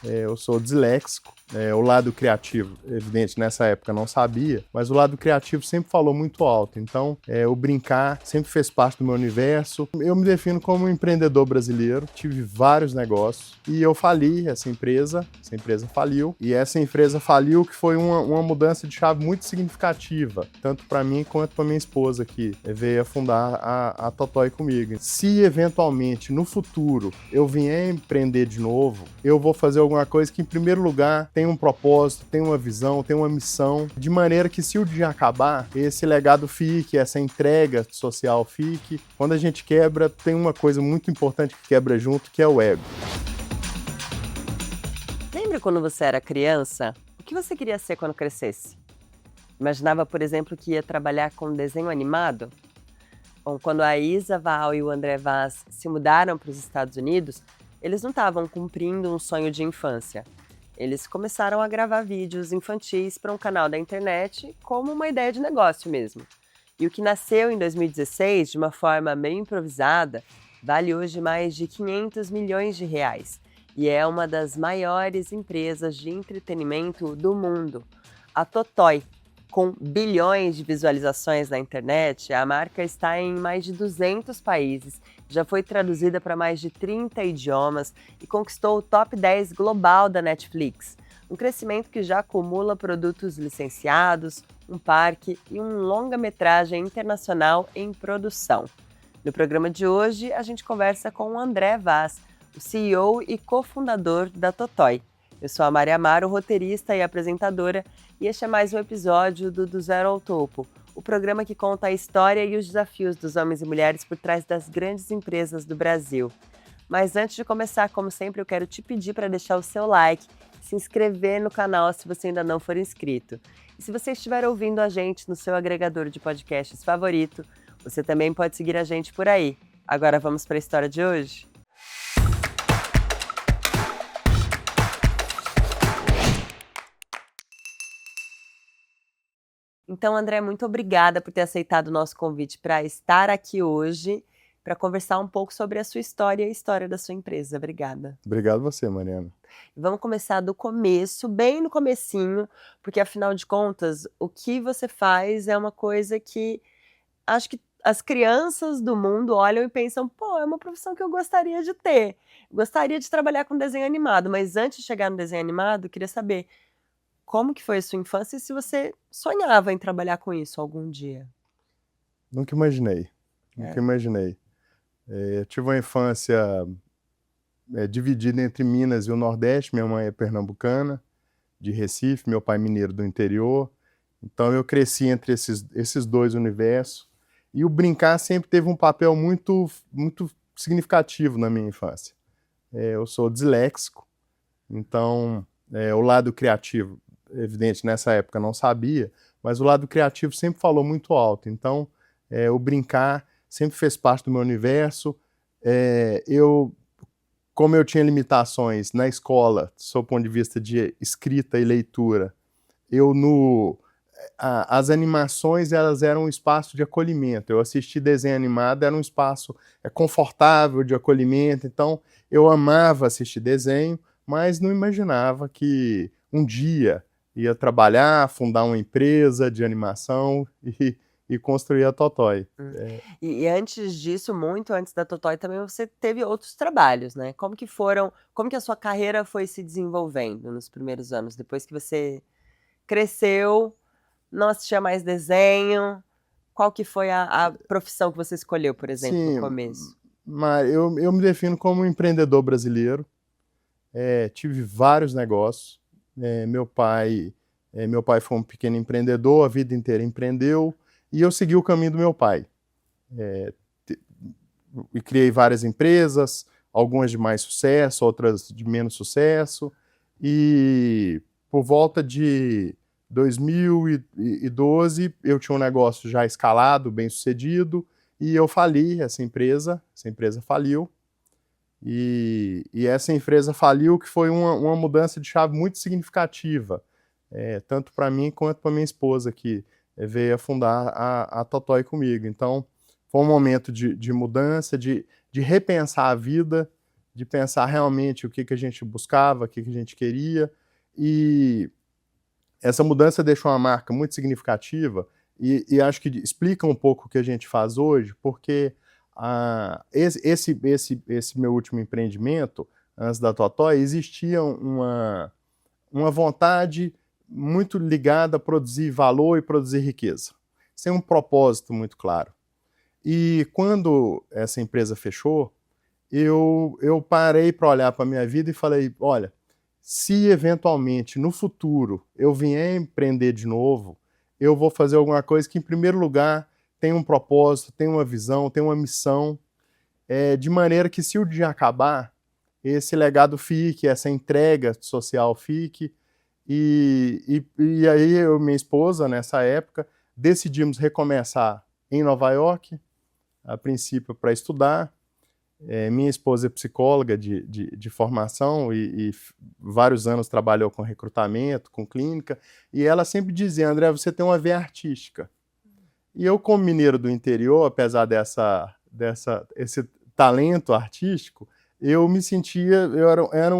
Eu sou disléxico. O lado criativo, evidente, nessa época não sabia, mas o lado criativo sempre falou muito alto. Então, o brincar sempre fez parte do meu universo. Eu me defino como um empreendedor brasileiro, tive vários negócios e eu fali essa empresa faliu. E essa empresa faliu que foi uma mudança de chave muito significativa, tanto para mim quanto para minha esposa, que veio a fundar a Totoi comigo. Se eventualmente no futuro eu vier empreender de novo, eu vou fazer alguma coisa que, em primeiro lugar, tem um propósito, tem uma visão, tem uma missão, de maneira que, se o dia acabar, esse legado fique, essa entrega social fique. Quando a gente quebra, tem uma coisa muito importante que quebra junto, que é o ego. Lembra quando você era criança? O que você queria ser quando crescesse? Imaginava, por exemplo, que ia trabalhar com desenho animado? Bom, quando a Isa Val e o André Vaz se mudaram para os Estados Unidos, eles não estavam cumprindo um sonho de infância. Eles começaram a gravar vídeos infantis para um canal da internet como uma ideia de negócio mesmo. E o que nasceu em 2016 de uma forma meio improvisada vale hoje mais de 500 milhões de reais e é uma das maiores empresas de entretenimento do mundo. A Totoi, com bilhões de visualizações na internet, a marca está em mais de 200 países, já foi traduzida para mais de 30 idiomas e conquistou o top 10 global da Netflix. Um crescimento que já acumula produtos licenciados, um parque e um longa-metragem internacional em produção. No programa de hoje, a gente conversa com o André Vaz, o CEO e cofundador da Totoi. Eu sou a Maria Amaro, roteirista e apresentadora, e este é mais um episódio do Zero ao Topo, o programa que conta a história e os desafios dos homens e mulheres por trás das grandes empresas do Brasil. Mas antes de começar, como sempre, eu quero te pedir para deixar o seu like, se inscrever no canal se você ainda não for inscrito. E se você estiver ouvindo a gente no seu agregador de podcasts favorito, você também pode seguir a gente por aí. Agora vamos para a história de hoje? Então, André, muito obrigada por ter aceitado o nosso convite para estar aqui hoje, para conversar um pouco sobre a sua história e a história da sua empresa. Obrigada. Obrigado você, Mariana. Vamos começar do começo, bem no comecinho, porque, afinal de contas, o que você faz é uma coisa que acho que as crianças do mundo olham e pensam, pô, é uma profissão que eu gostaria de ter. Gostaria de trabalhar com desenho animado, mas antes de chegar no desenho animado, eu queria saber como que foi a sua infância e se você sonhava em trabalhar com isso algum dia? Nunca imaginei. Eu tive uma infância dividida entre Minas e o Nordeste. Minha mãe é pernambucana, de Recife, meu pai mineiro do interior. Então eu cresci entre esses dois universos. E o brincar sempre teve um papel muito, muito significativo na minha infância. Eu sou disléxico, então o lado criativo, evidente, nessa época não sabia, mas o lado criativo sempre falou muito alto. Então, o brincar sempre fez parte do meu universo. Como eu tinha limitações na escola, sob o ponto de vista de escrita e leitura, as animações, elas eram um espaço de acolhimento. Eu assisti desenho animado, era um espaço confortável de acolhimento. Então, eu amava assistir desenho, mas não imaginava que um dia ia trabalhar, fundar uma empresa de animação e construir a Totoi. E antes disso, muito antes da Totoi, também você teve outros trabalhos, né? Como que a sua carreira foi se desenvolvendo nos primeiros anos, depois que você cresceu, não assistia mais desenho? Qual que foi a profissão que você escolheu, por exemplo, no começo? Mas eu me defino como um empreendedor brasileiro. Tive vários negócios. Meu pai foi um pequeno empreendedor, a vida inteira empreendeu, e eu segui o caminho do meu pai. E criei várias empresas, algumas de mais sucesso, outras de menos sucesso, e por volta de 2012 eu tinha um negócio já escalado, bem sucedido, e eu fali essa empresa faliu. E essa empresa faliu, que foi uma mudança de chave muito significativa, tanto para mim quanto para minha esposa, que veio a fundar a Totoi comigo. Então, foi um momento de mudança, de repensar a vida, de pensar realmente o que a gente buscava, o que a gente queria, e essa mudança deixou uma marca muito significativa e acho que explica um pouco o que a gente faz hoje, porque esse meu último empreendimento, antes da Totó, existia uma vontade muito ligada a produzir valor e produzir riqueza, sem um propósito muito claro. E quando essa empresa fechou, eu parei para olhar para a minha vida e falei, olha, se eventualmente no futuro eu vier empreender de novo, eu vou fazer alguma coisa que, em primeiro lugar, tem um propósito, tem uma visão, tem uma missão, de maneira que, se o dia acabar, esse legado fique, essa entrega social fique. E aí eu e minha esposa, nessa época, decidimos recomeçar em Nova York, a princípio para estudar. Minha esposa é psicóloga de formação e vários anos trabalhou com recrutamento, com clínica, e ela sempre dizia, André, você tem uma veia artística. E eu, como mineiro do interior, apesar esse talento artístico, eu me sentia, era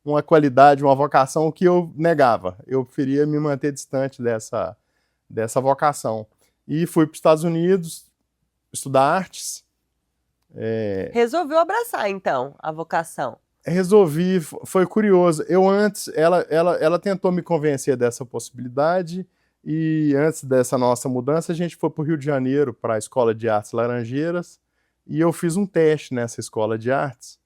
uma qualidade, uma vocação que eu negava. Eu preferia me manter distante dessa vocação. E fui para os Estados Unidos estudar artes. Resolveu abraçar, então, a vocação. Resolvi, foi curioso. Ela tentou me convencer dessa possibilidade, e antes dessa nossa mudança, a gente foi para o Rio de Janeiro, para a Escola de Artes Laranjeiras, e eu fiz um teste nessa escola de artes.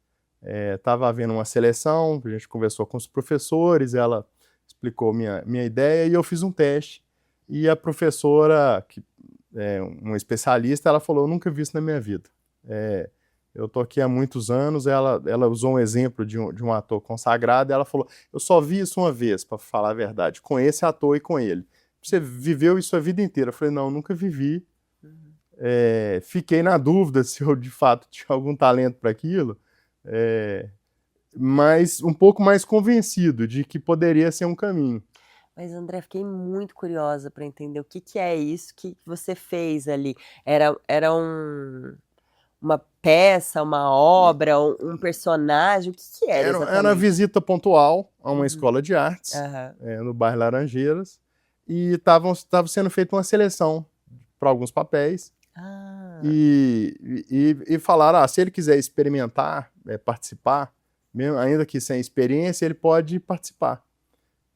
Estava havendo uma seleção, a gente conversou com os professores, ela explicou minha ideia, e eu fiz um teste. E a professora, que é uma especialista, ela falou, eu nunca vi isso na minha vida. Eu estou aqui há muitos anos, ela usou um exemplo de um ator consagrado, e ela falou, eu só vi isso uma vez, para falar a verdade, com esse ator e com ele. Você viveu isso a vida inteira? Eu falei, não, nunca vivi. Fiquei na dúvida se eu de fato tinha algum talento para aquilo, mas um pouco mais convencido de que poderia ser um caminho. Mas, André, fiquei muito curiosa para entender o que é isso que você fez ali. Era uma peça, uma obra, um personagem? O que era exatamente? Era uma visita pontual a uma escola de artes, no bairro Laranjeiras, e estava sendo feita uma seleção para alguns papéis. E falaram, se ele quiser experimentar, participar, mesmo, ainda que sem experiência, ele pode participar.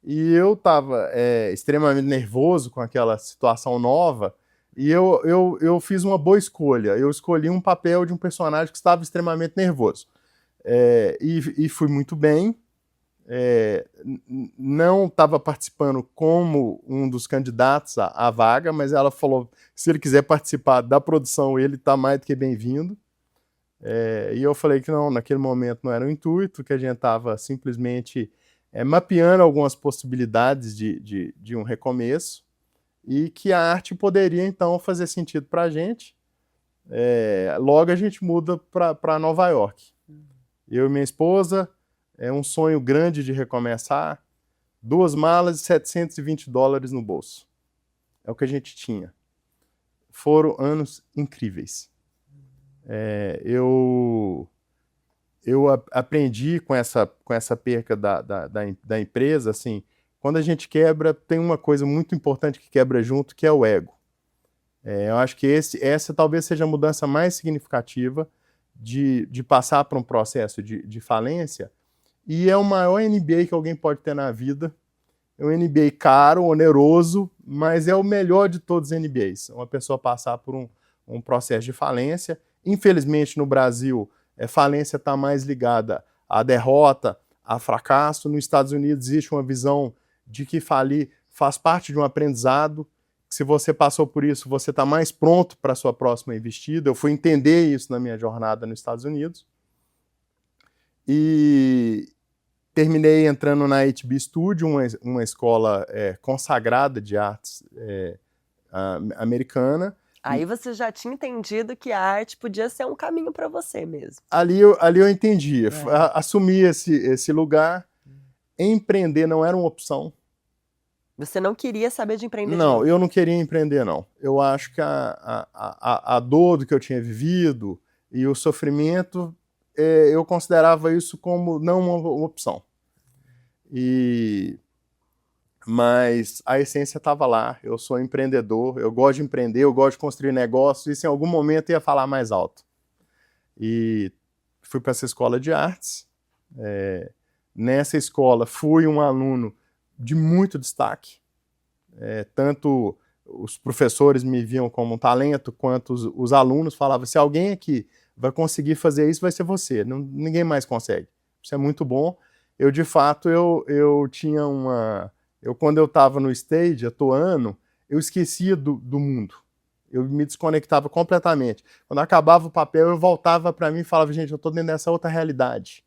E eu estava extremamente nervoso com aquela situação nova, e eu fiz uma boa escolha. Eu escolhi um papel de um personagem que estava extremamente nervoso. E fui muito bem. Não estava participando como um dos candidatos à vaga, mas ela falou, se ele quiser participar da produção, ele está mais do que bem-vindo. E eu falei que não, naquele momento não era o intuito, que a gente estava simplesmente mapeando algumas possibilidades de um recomeço, e que a arte poderia, então, fazer sentido para a gente. Logo a gente muda para Nova York. Eu e minha esposa, um sonho grande de recomeçar, 2 malas e $720 no bolso. É o que a gente tinha. Foram anos incríveis. Eu aprendi com essa perca da empresa, assim, quando a gente quebra, tem uma coisa muito importante que quebra junto, que é o ego. Eu acho que essa talvez seja a mudança mais significativa de passar por um processo de falência, e é o maior MBA que alguém pode ter na vida. É um MBA caro, oneroso, mas é o melhor de todos os MBAs. Uma pessoa passar por um processo de falência. Infelizmente, no Brasil, falência está mais ligada à derrota, a fracasso. Nos Estados Unidos existe uma visão de que falir faz parte de um aprendizado, que se você passou por isso, você está mais pronto para a sua próxima investida. Eu fui entender isso na minha jornada nos Estados Unidos. E terminei entrando na HB Studio, uma escola consagrada de artes americana. Aí você já tinha entendido que a arte podia ser um caminho para você mesmo. Ali eu entendi, assumi esse lugar. Empreender não era uma opção. Você não queria saber de empreender? Não, eu não queria empreender, não. Eu acho que a dor do que eu tinha vivido e o sofrimento, eu considerava isso como não uma opção. Mas a essência estava lá. Eu sou empreendedor, eu gosto de empreender, eu gosto de construir negócios, e isso em algum momento ia falar mais alto. E fui para essa escola de artes. Nessa escola fui um aluno de muito destaque. Tanto os professores me viam como um talento, quanto os alunos falavam, se alguém aqui vai conseguir fazer isso, vai ser você. Ninguém mais consegue. Isso é muito bom. Eu, de fato, eu tinha uma... quando eu estava no stage, atuando, eu esquecia do mundo. Eu me desconectava completamente. Quando acabava o papel, eu voltava para mim e falava, gente, eu estou dentro dessa outra realidade.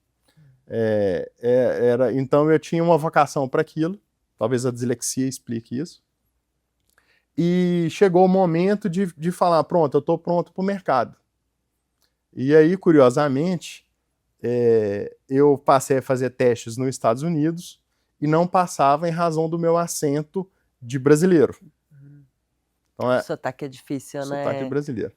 Então, eu tinha uma vocação para aquilo. Talvez a dislexia explique isso. E chegou o momento de falar, pronto, eu estou pronto para o mercado. E aí, curiosamente, eu passei a fazer testes nos Estados Unidos e não passava em razão do meu acento de brasileiro. Então, O sotaque é difícil, né? Sotaque brasileiro.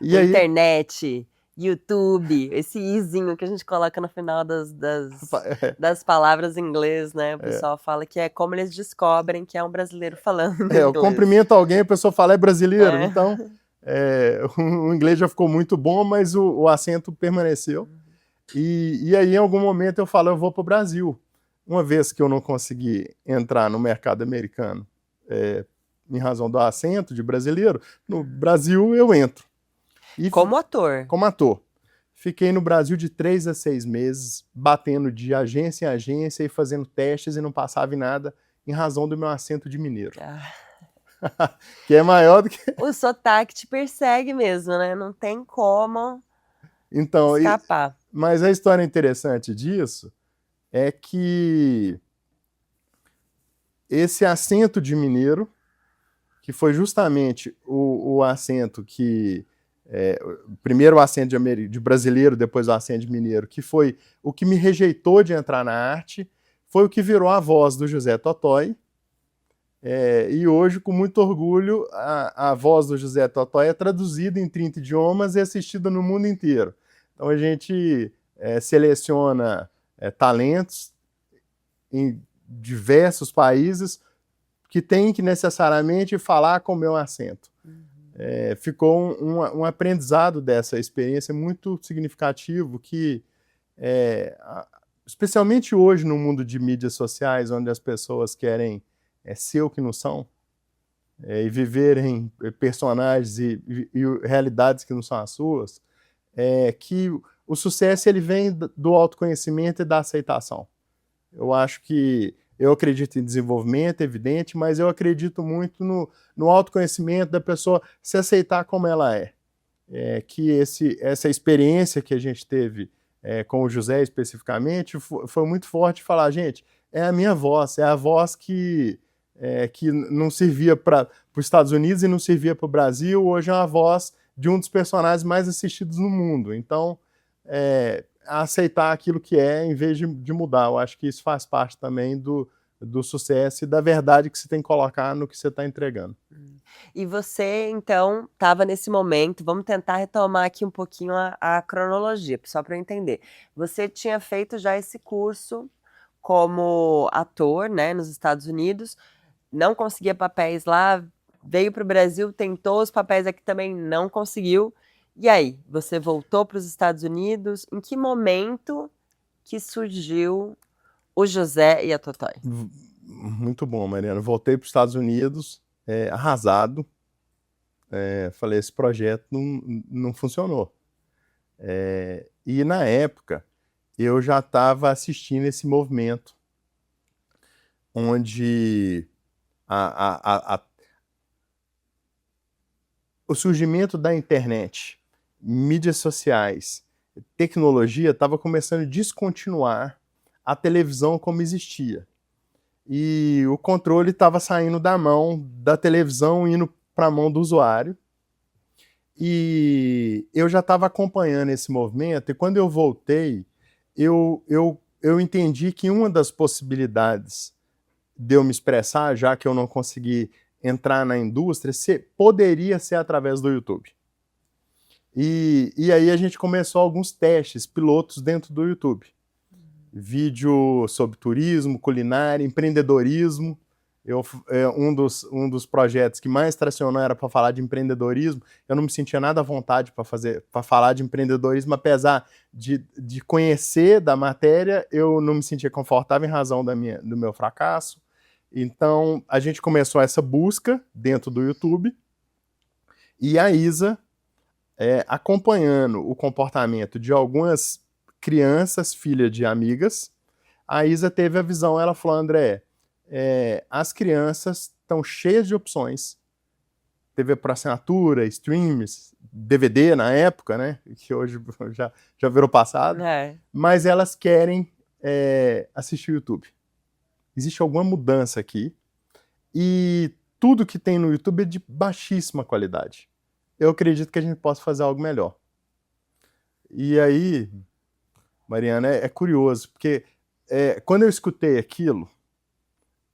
E aí... Internet, YouTube, esse izinho que a gente coloca no final das palavras em inglês, né? O pessoal fala que é como eles descobrem que é um brasileiro falando inglês. Eu cumprimento alguém, a pessoa fala, é brasileiro. Então, o inglês já ficou muito bom, mas o acento permaneceu. E aí, em algum momento, eu falo, eu vou para o Brasil. Uma vez que eu não consegui entrar no mercado americano, em razão do acento de brasileiro, no Brasil eu entro. Como ator? Como ator. Fiquei no Brasil de 3 a 6 meses, batendo de agência em agência e fazendo testes e não passava em nada, em razão do meu acento de mineiro. Que é maior do que... O sotaque te persegue mesmo, né? Não tem como escapar. Mas a história interessante disso é que esse acento de mineiro, que foi justamente o acento que... primeiro o acento de brasileiro, depois o acento de mineiro, que foi o que me rejeitou de entrar na arte, foi o que virou a voz do José Totoi. E hoje, com muito orgulho, a voz do José Totoi é traduzida em 30 idiomas e assistida no mundo inteiro. Então a gente seleciona talentos em diversos países que têm que necessariamente falar com o meu acento. Ficou um aprendizado dessa experiência muito significativo que, especialmente hoje no mundo de mídias sociais, onde as pessoas querem ser o que não são, e viverem personagens e realidades que não são as suas, que o sucesso ele vem do autoconhecimento e da aceitação. Eu acho que eu acredito em desenvolvimento, evidente, mas eu acredito muito no autoconhecimento da pessoa se aceitar como ela é. Que essa experiência que a gente teve com o José especificamente foi muito forte falar, gente, é a minha voz, é a voz que não servia para os Estados Unidos e não servia para o Brasil, hoje é uma voz de um dos personagens mais assistidos no mundo. Então, aceitar aquilo que em vez de mudar. Eu acho que isso faz parte também do sucesso e da verdade que você tem que colocar no que você está entregando. E você, então, estava nesse momento, vamos tentar retomar aqui um pouquinho a cronologia, só para eu entender. Você tinha feito já esse curso como ator, né, nos Estados Unidos, não conseguia papéis lá, veio para o Brasil, tentou os papéis aqui também, não conseguiu. E aí, você voltou para os Estados Unidos? Em que momento que surgiu o José e a Totoi? Muito bom, Mariana. Voltei para os Estados Unidos, arrasado. Falei, esse projeto não funcionou. E na época, eu já estava assistindo esse movimento, onde o surgimento da internet, mídias sociais, tecnologia estava começando a descontinuar a televisão como existia. E o controle estava saindo da mão da televisão, indo para a mão do usuário. E eu já estava acompanhando esse movimento, e quando eu voltei, eu entendi que uma das possibilidades de eu me expressar, já que eu não consegui entrar na indústria, poderia ser através do YouTube. E aí a gente começou alguns testes, pilotos dentro do YouTube. Vídeo sobre turismo, culinária, empreendedorismo. Um dos projetos que mais tracionou era para falar de empreendedorismo. Eu não me sentia nada à vontade para falar de empreendedorismo, apesar de conhecer da matéria, eu não me sentia confortável em razão do meu fracasso. Então, a gente começou essa busca dentro do YouTube e a Isa, acompanhando o comportamento de algumas crianças, filhas de amigas, a Isa teve a visão, ela falou, André, as crianças estão cheias de opções, TV por assinatura, streams, DVD na época, né, que hoje já virou passado, mas elas querem assistir o YouTube. Existe alguma mudança aqui e tudo que tem no YouTube é de baixíssima qualidade. Eu acredito que a gente possa fazer algo melhor. E aí, Mariana, é curioso, porque quando eu escutei aquilo,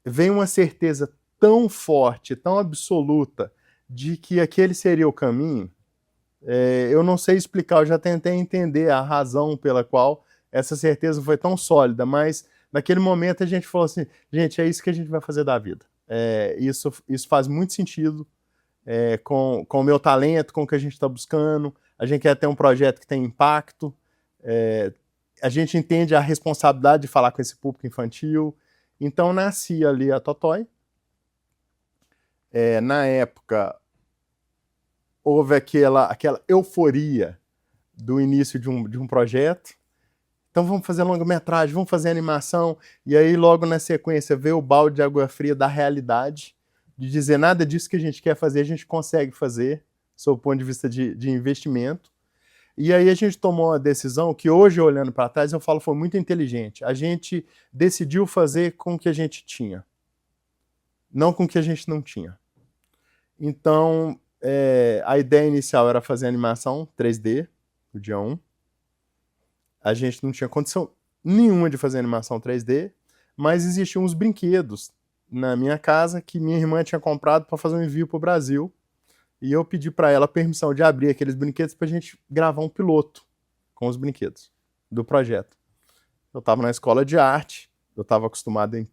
veio uma certeza tão forte, tão absoluta, de que aquele seria o caminho. Eu não sei explicar, eu já tentei entender a razão pela qual essa certeza foi tão sólida, mas naquele momento a gente falou assim, gente, é isso que a gente vai fazer da vida. Isso faz muito sentido com o meu talento, com o que a gente está buscando. A gente quer ter um projeto que tem impacto. A gente entende a responsabilidade de falar com esse público infantil. Então, nascia ali a Totói. Na época, houve aquela euforia do início de um projeto. Então, vamos fazer longa-metragem, vamos fazer animação. E aí, logo na sequência, veio o balde de água fria da realidade, de dizer nada disso que a gente quer fazer, a gente consegue fazer, sob o ponto de vista de investimento. E aí a gente tomou a decisão que hoje, olhando para trás, eu falo foi muito inteligente. A gente decidiu fazer com o que a gente tinha, não com o que a gente não tinha. Então, a ideia inicial era fazer animação 3D, no dia 1. A gente não tinha condição nenhuma de fazer animação 3D, mas existiam uns brinquedos na minha casa que minha irmã tinha comprado para fazer um envio para o Brasil. E eu pedi para ela permissão de abrir aqueles brinquedos para a gente gravar um piloto com os brinquedos do projeto. Eu estava na escola de arte, eu estava acostumado em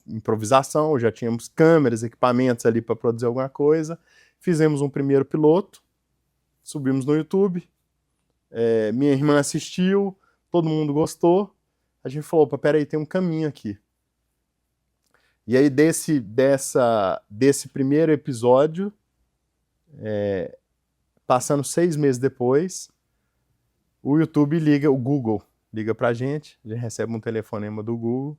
improvisação, já tínhamos câmeras, equipamentos ali para produzir alguma coisa. Fizemos um primeiro piloto, subimos no YouTube, minha irmã assistiu, todo mundo gostou. A gente falou, opa, peraí, tem um caminho aqui. E aí desse primeiro episódio, passando 6 meses depois, o YouTube o Google liga pra gente recebe um telefonema do Google,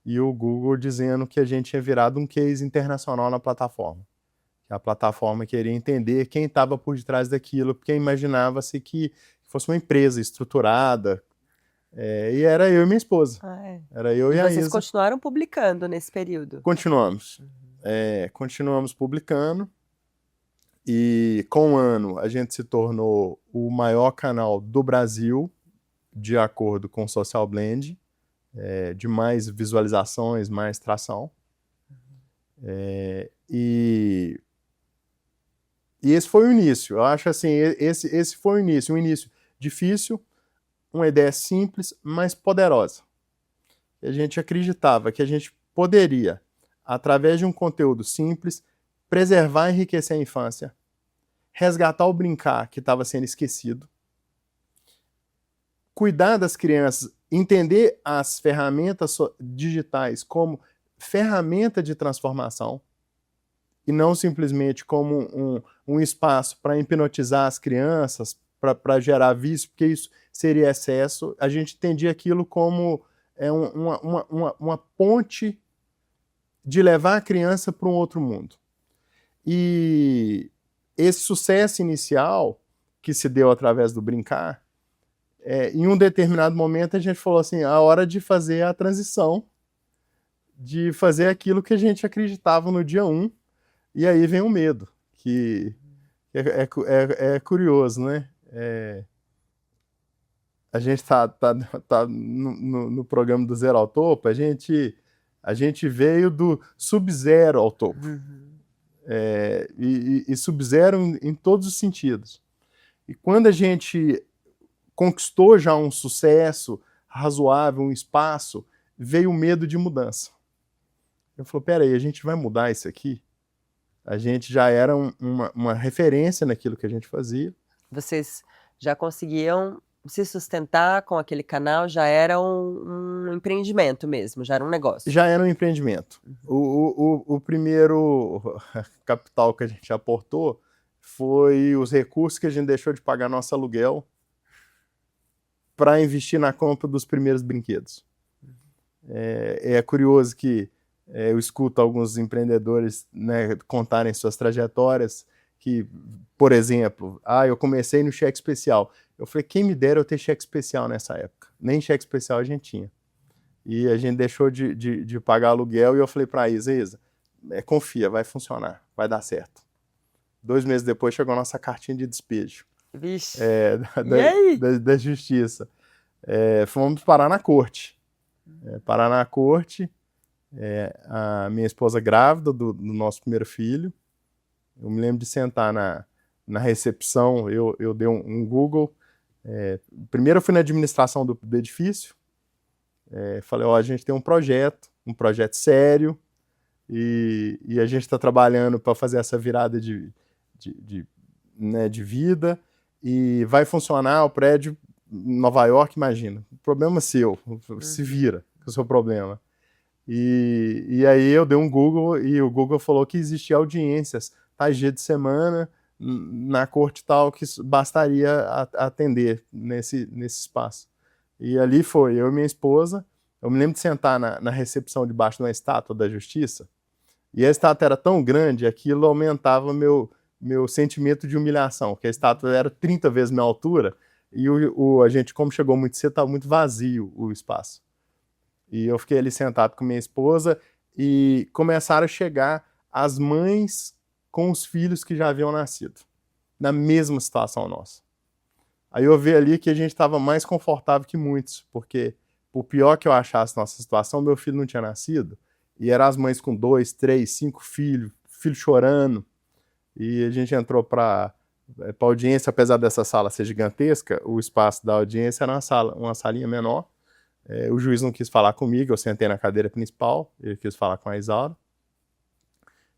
e o Google dizendo que a gente tinha virado um case internacional na plataforma. Que a plataforma queria entender quem estava por detrás daquilo, porque imaginava-se que fosse uma empresa estruturada, e era eu e minha esposa. Era eu e a Isa. Vocês continuaram publicando nesse período? Continuamos. Continuamos publicando. E com o ano a gente se tornou o maior canal do Brasil, de acordo com o Social Blend, de mais visualizações, mais tração. E esse foi o início. Eu acho assim, esse foi o início. Um início difícil, uma ideia simples, mas poderosa. E a gente acreditava que a gente poderia, através de um conteúdo simples, preservar e enriquecer a infância, resgatar o brincar que estava sendo esquecido, cuidar das crianças, entender as ferramentas digitais como ferramenta de transformação e não simplesmente como um espaço para hipnotizar as crianças, para gerar vício, porque isso seria excesso. A gente entendia aquilo como uma ponte de levar a criança para um outro mundo. E esse sucesso inicial que se deu através do brincar, em um determinado momento a gente falou assim, a hora de fazer a transição, de fazer aquilo que a gente acreditava no dia 1, e aí vem o medo, que é curioso, né? A gente tá no programa do Zero ao Topo, a gente veio do sub-zero ao topo. E sub-zero em todos os sentidos. E quando a gente conquistou já um sucesso razoável, um espaço, veio o medo de mudança. Eu falei, peraí, a gente vai mudar isso aqui? A gente já era uma referência naquilo que a gente fazia. Vocês já conseguiam se sustentar com aquele canal, já era um empreendimento mesmo, já era um negócio. Já era um empreendimento. O primeiro capital que a gente aportou foi os recursos que a gente deixou de pagar nosso aluguel para investir na compra dos primeiros brinquedos. É curioso que eu escuto alguns empreendedores, né, contarem suas trajetórias, que, por exemplo, eu comecei no cheque especial. Eu falei, quem me dera eu ter cheque especial nessa época. Nem cheque especial a gente tinha. E a gente deixou de pagar aluguel e eu falei para a Isa, confia, vai funcionar, vai dar certo. 2 meses depois chegou a nossa cartinha de despejo. Vixe. Da justiça. Fomos parar na corte. Parar na corte, a minha esposa grávida do nosso primeiro filho. Eu me lembro de sentar na recepção, eu dei um Google. Primeiro eu fui na administração do edifício, falei, a gente tem um projeto sério, e a gente está trabalhando para fazer essa virada de vida, e vai funcionar o prédio em Nova York, imagina. O problema é seu, se vira com o seu problema. E aí eu dei um Google, e o Google falou que existia audiências, tais dias de semana, na corte tal, que bastaria atender nesse espaço. E ali foi eu e minha esposa. Eu me lembro de sentar na recepção debaixo de uma estátua da Justiça, e a estátua era tão grande, aquilo aumentava meu sentimento de humilhação, porque a estátua era 30 vezes minha altura, e a gente, como chegou muito cedo, estava muito vazio o espaço. E eu fiquei ali sentado com minha esposa, e começaram a chegar as mães com os filhos que já haviam nascido, na mesma situação nossa. Aí eu vi ali que a gente estava mais confortável que muitos, porque por pior que eu achasse nossa situação, meu filho não tinha nascido, e eram as mães com 2, 3, 5 filhos, filho chorando, e a gente entrou para audiência. Apesar dessa sala ser gigantesca, o espaço da audiência era uma salinha menor. O juiz não quis falar comigo, eu sentei na cadeira principal, ele quis falar com a Isaura,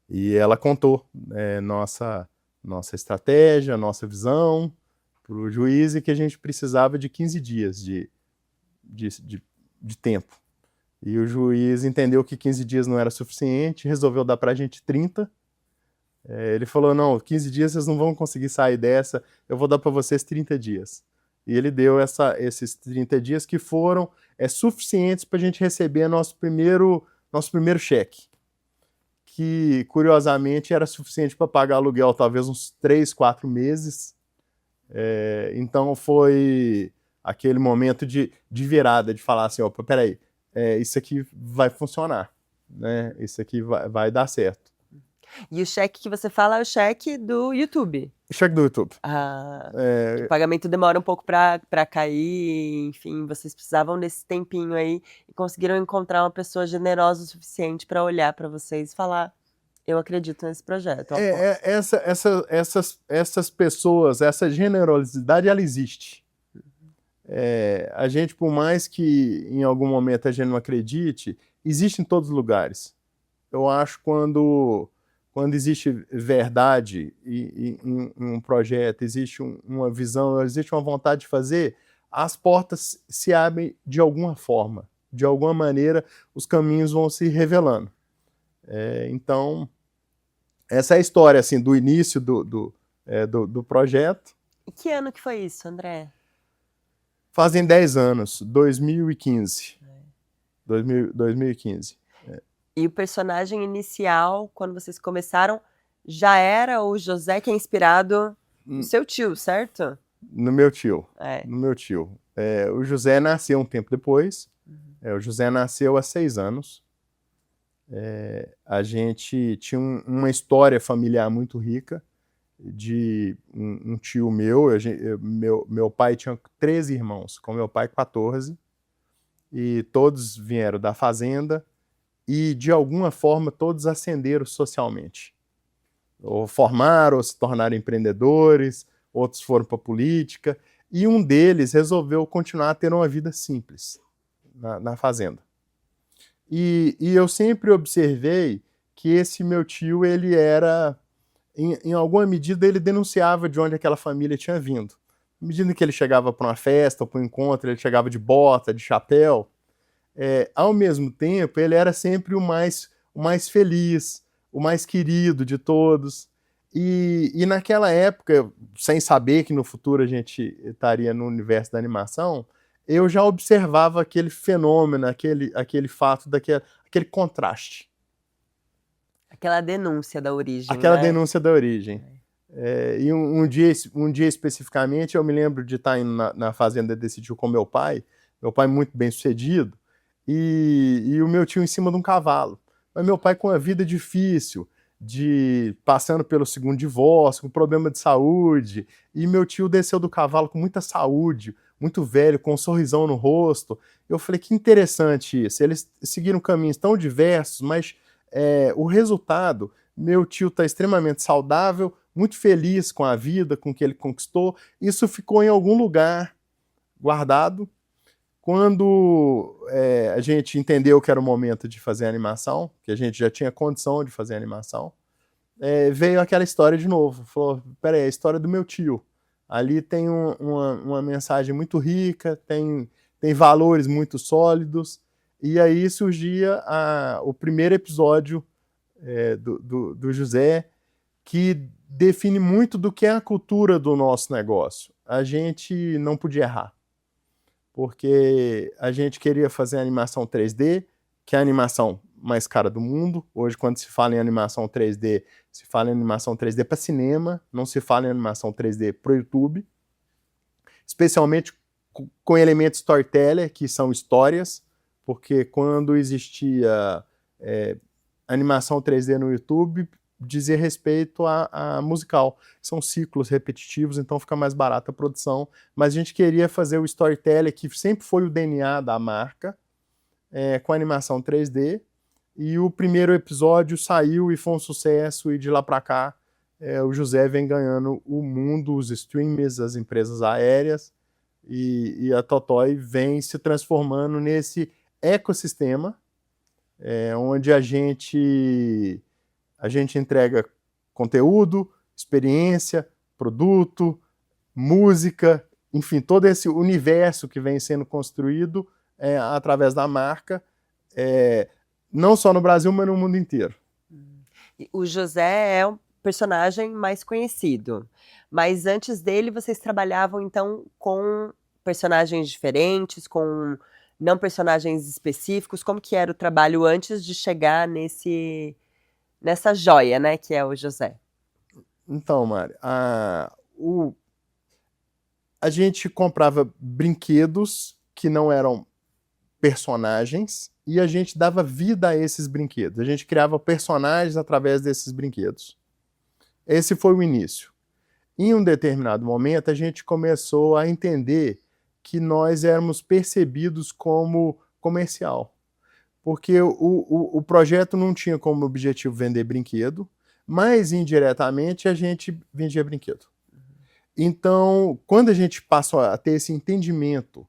e ela contou nossa estratégia, nossa visão para o juiz, e que a gente precisava de 15 dias de tempo. E o juiz entendeu que 15 dias não era suficiente, resolveu dar para a gente 30. Ele falou, não, 15 dias vocês não vão conseguir sair dessa, eu vou dar para vocês 30 dias. E ele deu esses 30 dias que foram suficientes para a gente receber nosso primeiro cheque, que curiosamente era suficiente para pagar aluguel talvez uns 3, 4 meses. Então foi aquele momento de virada, de falar assim, opa, peraí, isso aqui vai funcionar, né? Isso aqui vai dar certo. E o cheque que você fala é o cheque do YouTube? O cheque do YouTube. O pagamento demora um pouco para cair, enfim, vocês precisavam desse tempinho aí e conseguiram encontrar uma pessoa generosa o suficiente para olhar para vocês e falar, eu acredito nesse projeto. Essas pessoas, essa generosidade, ela existe. A gente, por mais que em algum momento a gente não acredite, existe em todos os lugares. Eu acho que quando existe verdade em um projeto, existe uma visão, existe uma vontade de fazer, as portas se abrem de alguma forma. De alguma maneira, os caminhos vão se revelando. Então, essa é a história assim, do início do projeto. E que ano que foi isso, André? Fazem 10 anos, 2015. 2015. E o personagem inicial, quando vocês começaram, já era o José, que é inspirado no seu tio, certo? No meu tio. No meu tio. O José nasceu um tempo depois. O José nasceu há 6 anos. A gente tinha uma história familiar muito rica de um tio meu. Meu pai tinha 13 irmãos, com meu pai 14. E todos vieram da fazenda. E, de alguma forma, todos ascenderam socialmente. Ou formaram, ou se tornaram empreendedores, outros foram para a política, e um deles resolveu continuar a ter uma vida simples na fazenda. E eu sempre observei que esse meu tio, ele era, em alguma medida, ele denunciava de onde aquela família tinha vindo. À medida que ele chegava para uma festa ou para um encontro, ele chegava de bota, de chapéu. Ao mesmo tempo, ele era sempre o mais feliz, o mais querido de todos. E naquela época, sem saber que no futuro a gente estaria no universo da animação, eu já observava aquele fenômeno, aquele fato, aquele contraste. Aquela denúncia da origem, Aquela né? denúncia da origem. E um dia especificamente, eu me lembro de estar indo na fazenda desse tio com meu pai muito bem sucedido, e o meu tio em cima de um cavalo. Mas meu pai com uma vida difícil, passando pelo segundo divórcio, com problema de saúde, e meu tio desceu do cavalo com muita saúde, muito velho, com um sorrisão no rosto. Eu falei, que interessante isso. Eles seguiram caminhos tão diversos, mas o resultado, meu tio está extremamente saudável, muito feliz com a vida, com o que ele conquistou. Isso ficou em algum lugar guardado. Quando a gente entendeu que era o momento de fazer animação, que a gente já tinha condição de fazer animação, veio aquela história de novo. Falou, peraí, a história do meu tio. Ali tem uma mensagem muito rica, tem valores muito sólidos, e aí surgia o primeiro episódio do José, que define muito do que é a cultura do nosso negócio. A gente não podia errar, porque a gente queria fazer animação 3D, que é a animação mais cara do mundo. Hoje, quando se fala em animação 3D, se fala em animação 3D para cinema, não se fala em animação 3D para o YouTube, especialmente com elementos storyteller, que são histórias, porque quando existia animação 3D no YouTube, dizia respeito a musical. São ciclos repetitivos, então fica mais barata a produção. Mas a gente queria fazer o storytelling, que sempre foi o DNA da marca, com animação 3D. E o primeiro episódio saiu e foi um sucesso, e de lá para cá o José vem ganhando o mundo, os streamers, as empresas aéreas, e a Totói vem se transformando nesse ecossistema, onde a gente entrega conteúdo, experiência, produto, música, enfim, todo esse universo que vem sendo construído através da marca, não só no Brasil, mas no mundo inteiro. O José é o personagem mais conhecido, mas antes dele vocês trabalhavam então com personagens diferentes, com não personagens específicos. Como que era o trabalho antes de chegar nessa joia, né, que é o José? Então, Mari, a gente comprava brinquedos que não eram personagens e a gente dava vida a esses brinquedos. A gente criava personagens através desses brinquedos. Esse foi o início. Em um determinado momento, a gente começou a entender que nós éramos percebidos como comercial. Porque o projeto não tinha como objetivo vender brinquedo, mas indiretamente a gente vendia brinquedo. Então, quando a gente passou a ter esse entendimento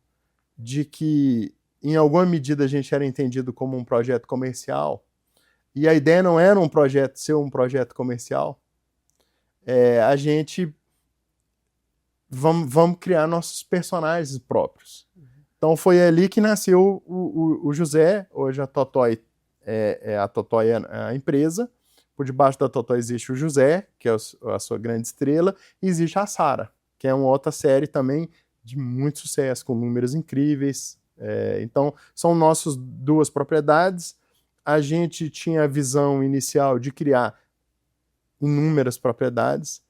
de que, em alguma medida, a gente era entendido como um projeto comercial, e a ideia não era ser um projeto comercial, a gente vamos criar nossos personagens próprios. Então foi ali que nasceu o José. Hoje a Totói é a empresa. Por debaixo da Totói existe o José, que é a sua grande estrela, e existe a Sara, que é uma outra série também de muito sucesso, com números incríveis. Então são nossas duas propriedades. A gente tinha a visão inicial de criar inúmeras propriedades.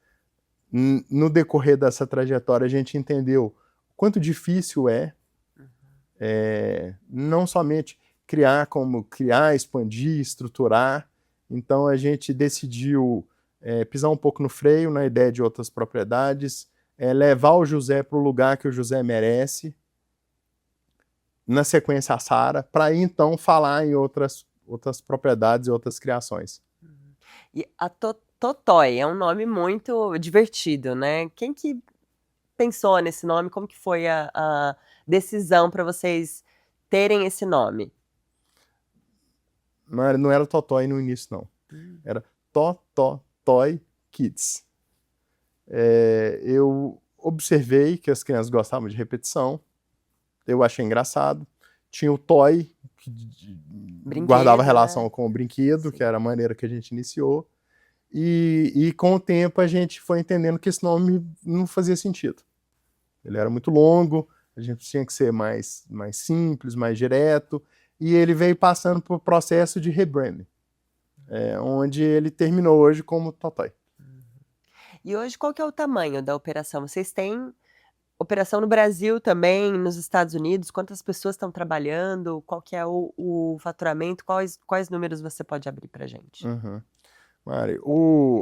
No decorrer dessa trajetória, a gente entendeu quanto difícil não somente criar, como criar, expandir, estruturar. Então a gente decidiu pisar um pouco no freio na ideia de outras propriedades, levar o José para o lugar que o José merece, na sequência a Sara, para então falar em outras propriedades e outras criações. E a Totói é um nome muito divertido, né? Quem que pensou nesse nome? Como que foi a decisão para vocês terem esse nome? Não era Totói no início, não. Era Toy Kids. Eu observei que as crianças gostavam de repetição, eu achei engraçado. Tinha o toy, que guardava relação, né, com o brinquedo, sim, que era a maneira que a gente iniciou. E com o tempo a gente foi entendendo que esse nome não fazia sentido. Ele era muito longo, a gente tinha que ser mais simples, mais direto, e ele veio passando por processo de rebranding, onde ele terminou hoje como Totói. E hoje qual que é o tamanho da operação? Vocês têm operação no Brasil também, nos Estados Unidos? Quantas pessoas estão trabalhando? Qual que é o faturamento? Quais números você pode abrir para a gente? Mari,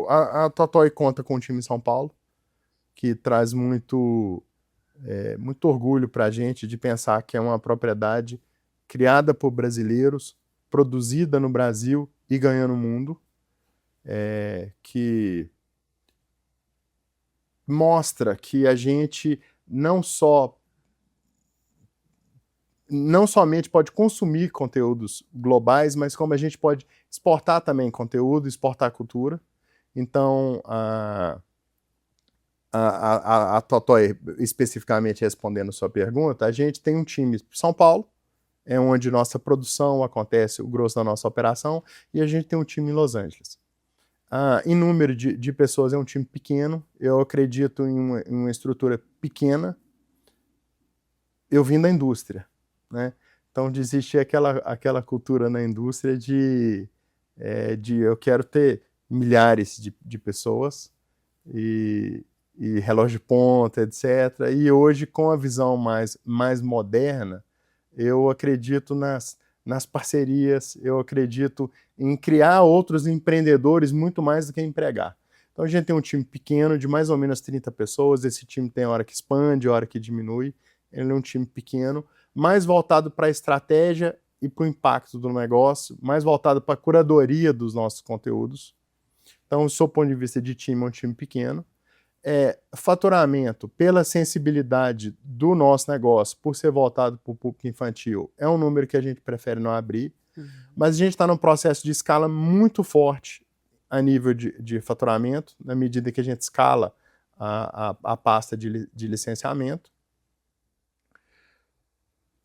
a Totói conta com um time em São Paulo, que traz muito orgulho para a gente de pensar que é uma propriedade criada por brasileiros, produzida no Brasil e ganhando o mundo, que mostra que a gente não somente pode consumir conteúdos globais, mas como a gente pode exportar também conteúdo, exportar cultura. Então, a Totói, especificamente respondendo sua pergunta, a gente tem um time em São Paulo, é onde nossa produção acontece, o grosso da nossa operação, e a gente tem um time em Los Angeles. Em número de pessoas é um time pequeno, eu acredito em uma estrutura pequena. Eu vim da indústria, né? Então existe aquela cultura na indústria de eu quero ter milhares de pessoas e relógio de ponta, etc. E hoje, com a visão mais moderna, eu acredito nas parcerias, eu acredito em criar outros empreendedores muito mais do que empregar. Então a gente tem um time pequeno de mais ou menos 30 pessoas, esse time tem hora que expande, hora que diminui, ele é um time pequeno, mais voltado para a estratégia e para o impacto do negócio, mais voltado para a curadoria dos nossos conteúdos. Então, do seu ponto de vista de time, é um time pequeno. Faturamento, pela sensibilidade do nosso negócio, por ser voltado para o público infantil, é um número que a gente prefere não abrir, mas a gente está num processo de escala muito forte a nível de faturamento, na medida que a gente escala a pasta de licenciamento.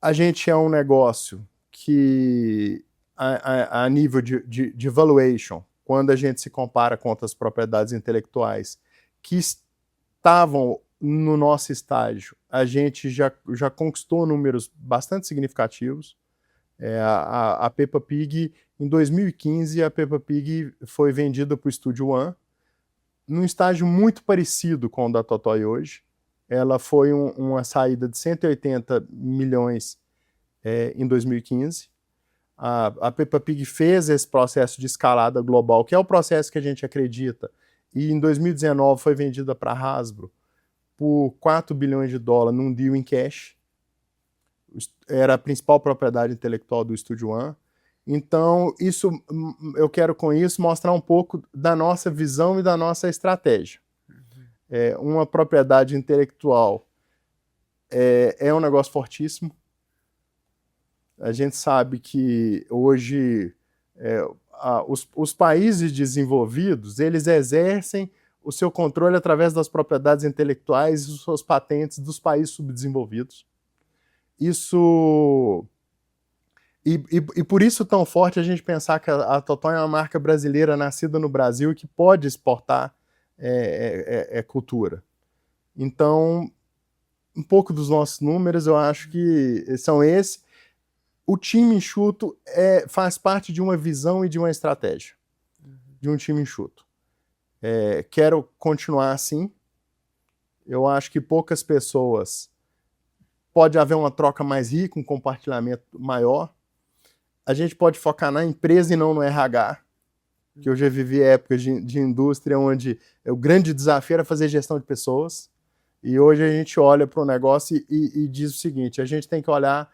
A gente é um negócio que, a nível de valuation, quando a gente se compara com outras propriedades intelectuais que estavam no nosso estágio, a gente já conquistou números bastante significativos. A Peppa Pig, em 2015, a Peppa Pig foi vendida para o Studio One, num estágio muito parecido com o da Totói hoje. Ela foi uma saída de 180 milhões em 2015. A Peppa Pig fez esse processo de escalada global, que é o processo que a gente acredita, e em 2019 foi vendida para a Hasbro por 4 bilhões de dólares num deal em cash. Era a principal propriedade intelectual do Studio One. Então, eu quero com isso mostrar um pouco da nossa visão e da nossa estratégia. Uma propriedade intelectual é um negócio fortíssimo. A gente sabe que hoje os países desenvolvidos, eles exercem o seu controle através das propriedades intelectuais e suas patentes dos países subdesenvolvidos. E por isso tão forte a gente pensar que a Totói é uma marca brasileira nascida no Brasil e que pode exportar cultura. Então, um pouco dos nossos números, eu acho que são esses. O time enxuto faz parte de uma visão e de uma estratégia, de um time enxuto. Quero continuar assim. Eu acho que poucas pessoas... Pode haver uma troca mais rica, um compartilhamento maior. A gente pode focar na empresa e não no RH, que eu já vivi épocas de indústria onde o grande desafio era fazer gestão de pessoas, e hoje a gente olha para o negócio e diz o seguinte: a gente tem que olhar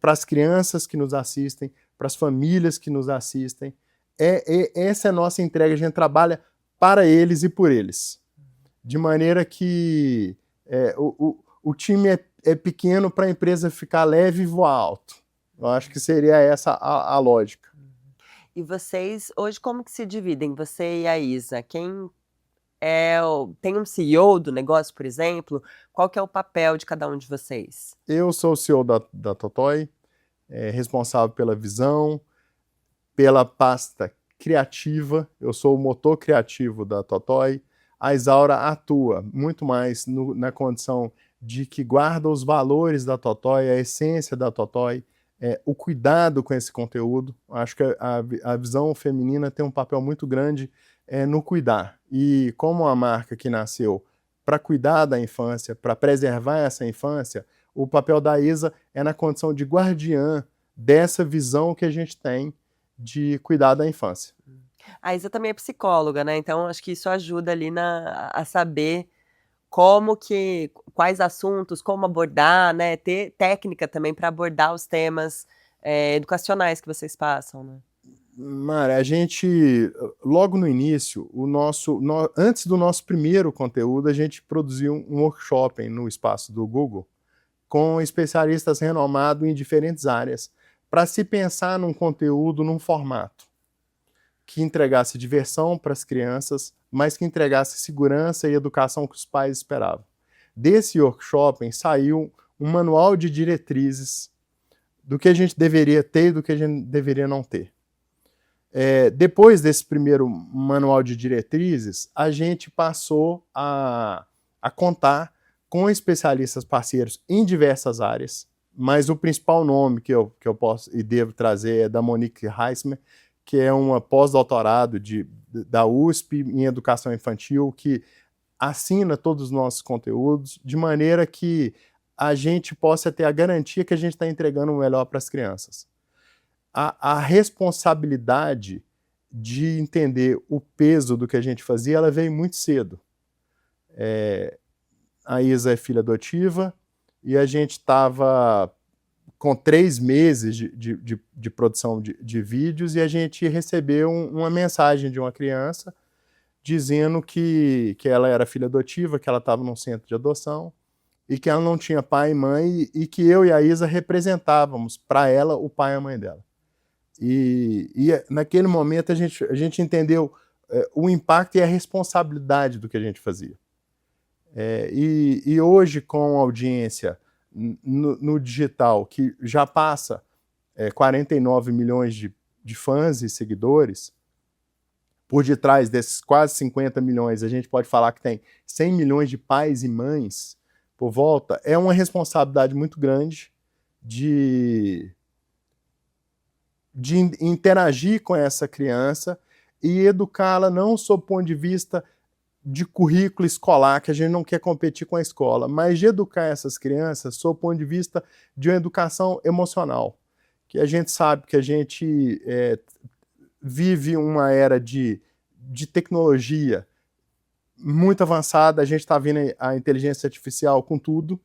para as crianças que nos assistem, para as famílias que nos assistem, Essa é a nossa entrega, a gente trabalha para eles e por eles. De maneira que o time é pequeno para a empresa ficar leve e voar alto. Eu acho que seria essa a lógica. E vocês, hoje, como que se dividem, você e a Isa? Quem tem um CEO do negócio, por exemplo? Qual que é o papel de cada um de vocês? Eu sou o CEO da Totoi, responsável pela visão, pela pasta criativa, eu sou o motor criativo da Totoi. A Isaura atua muito mais na condição de que guarda os valores da Totoi, a essência da Totoi, o cuidado com esse conteúdo. Acho que a visão feminina tem um papel muito grande no cuidar. E como a marca que nasceu para cuidar da infância, para preservar essa infância, o papel da Isa é na condição de guardiã dessa visão que a gente tem de cuidar da infância. A Isa também é psicóloga, né? Então acho que isso ajuda ali a saber quais assuntos, como abordar, né? Ter técnica também para abordar os temas educacionais que vocês passam, né? Mara, a gente, logo no início, antes do nosso primeiro conteúdo, a gente produziu um workshop no espaço do Google com especialistas renomados em diferentes áreas, para se pensar num conteúdo, num formato que entregasse diversão para as crianças, mas que entregasse segurança e educação que os pais esperavam. Desse workshop saiu um manual de diretrizes do que a gente deveria ter e do que a gente deveria não ter. Depois desse primeiro manual de diretrizes, a gente passou a contar com especialistas parceiros em diversas áreas, mas o principal nome que eu posso e devo trazer é da Monique Heisman, que é uma pós-doutorado da USP em educação infantil, que assina todos os nossos conteúdos, de maneira que a gente possa ter a garantia que a gente está entregando o melhor para as crianças. A responsabilidade de entender o peso do que a gente fazia, ela veio muito cedo. A Isa é filha adotiva e a gente estava com 3 meses de produção de vídeos e a gente recebeu uma mensagem de uma criança dizendo que ela era filha adotiva, que ela estava num centro de adoção e que ela não tinha pai e mãe e que eu e a Isa representávamos para ela o pai e a mãe dela. E naquele momento a gente entendeu o impacto e a responsabilidade do que a gente fazia. E hoje, com a audiência no digital, que já passa 49 milhões de fãs e seguidores, por detrás desses quase 50 milhões, a gente pode falar que tem 100 milhões de pais e mães por volta, é uma responsabilidade muito grande de interagir com essa criança e educá-la não sob o ponto de vista de currículo escolar, que a gente não quer competir com a escola, mas de educar essas crianças sob o ponto de vista de uma educação emocional, que a gente sabe que a gente vive uma era de tecnologia muito avançada, a gente está vendo a inteligência artificial com tudo,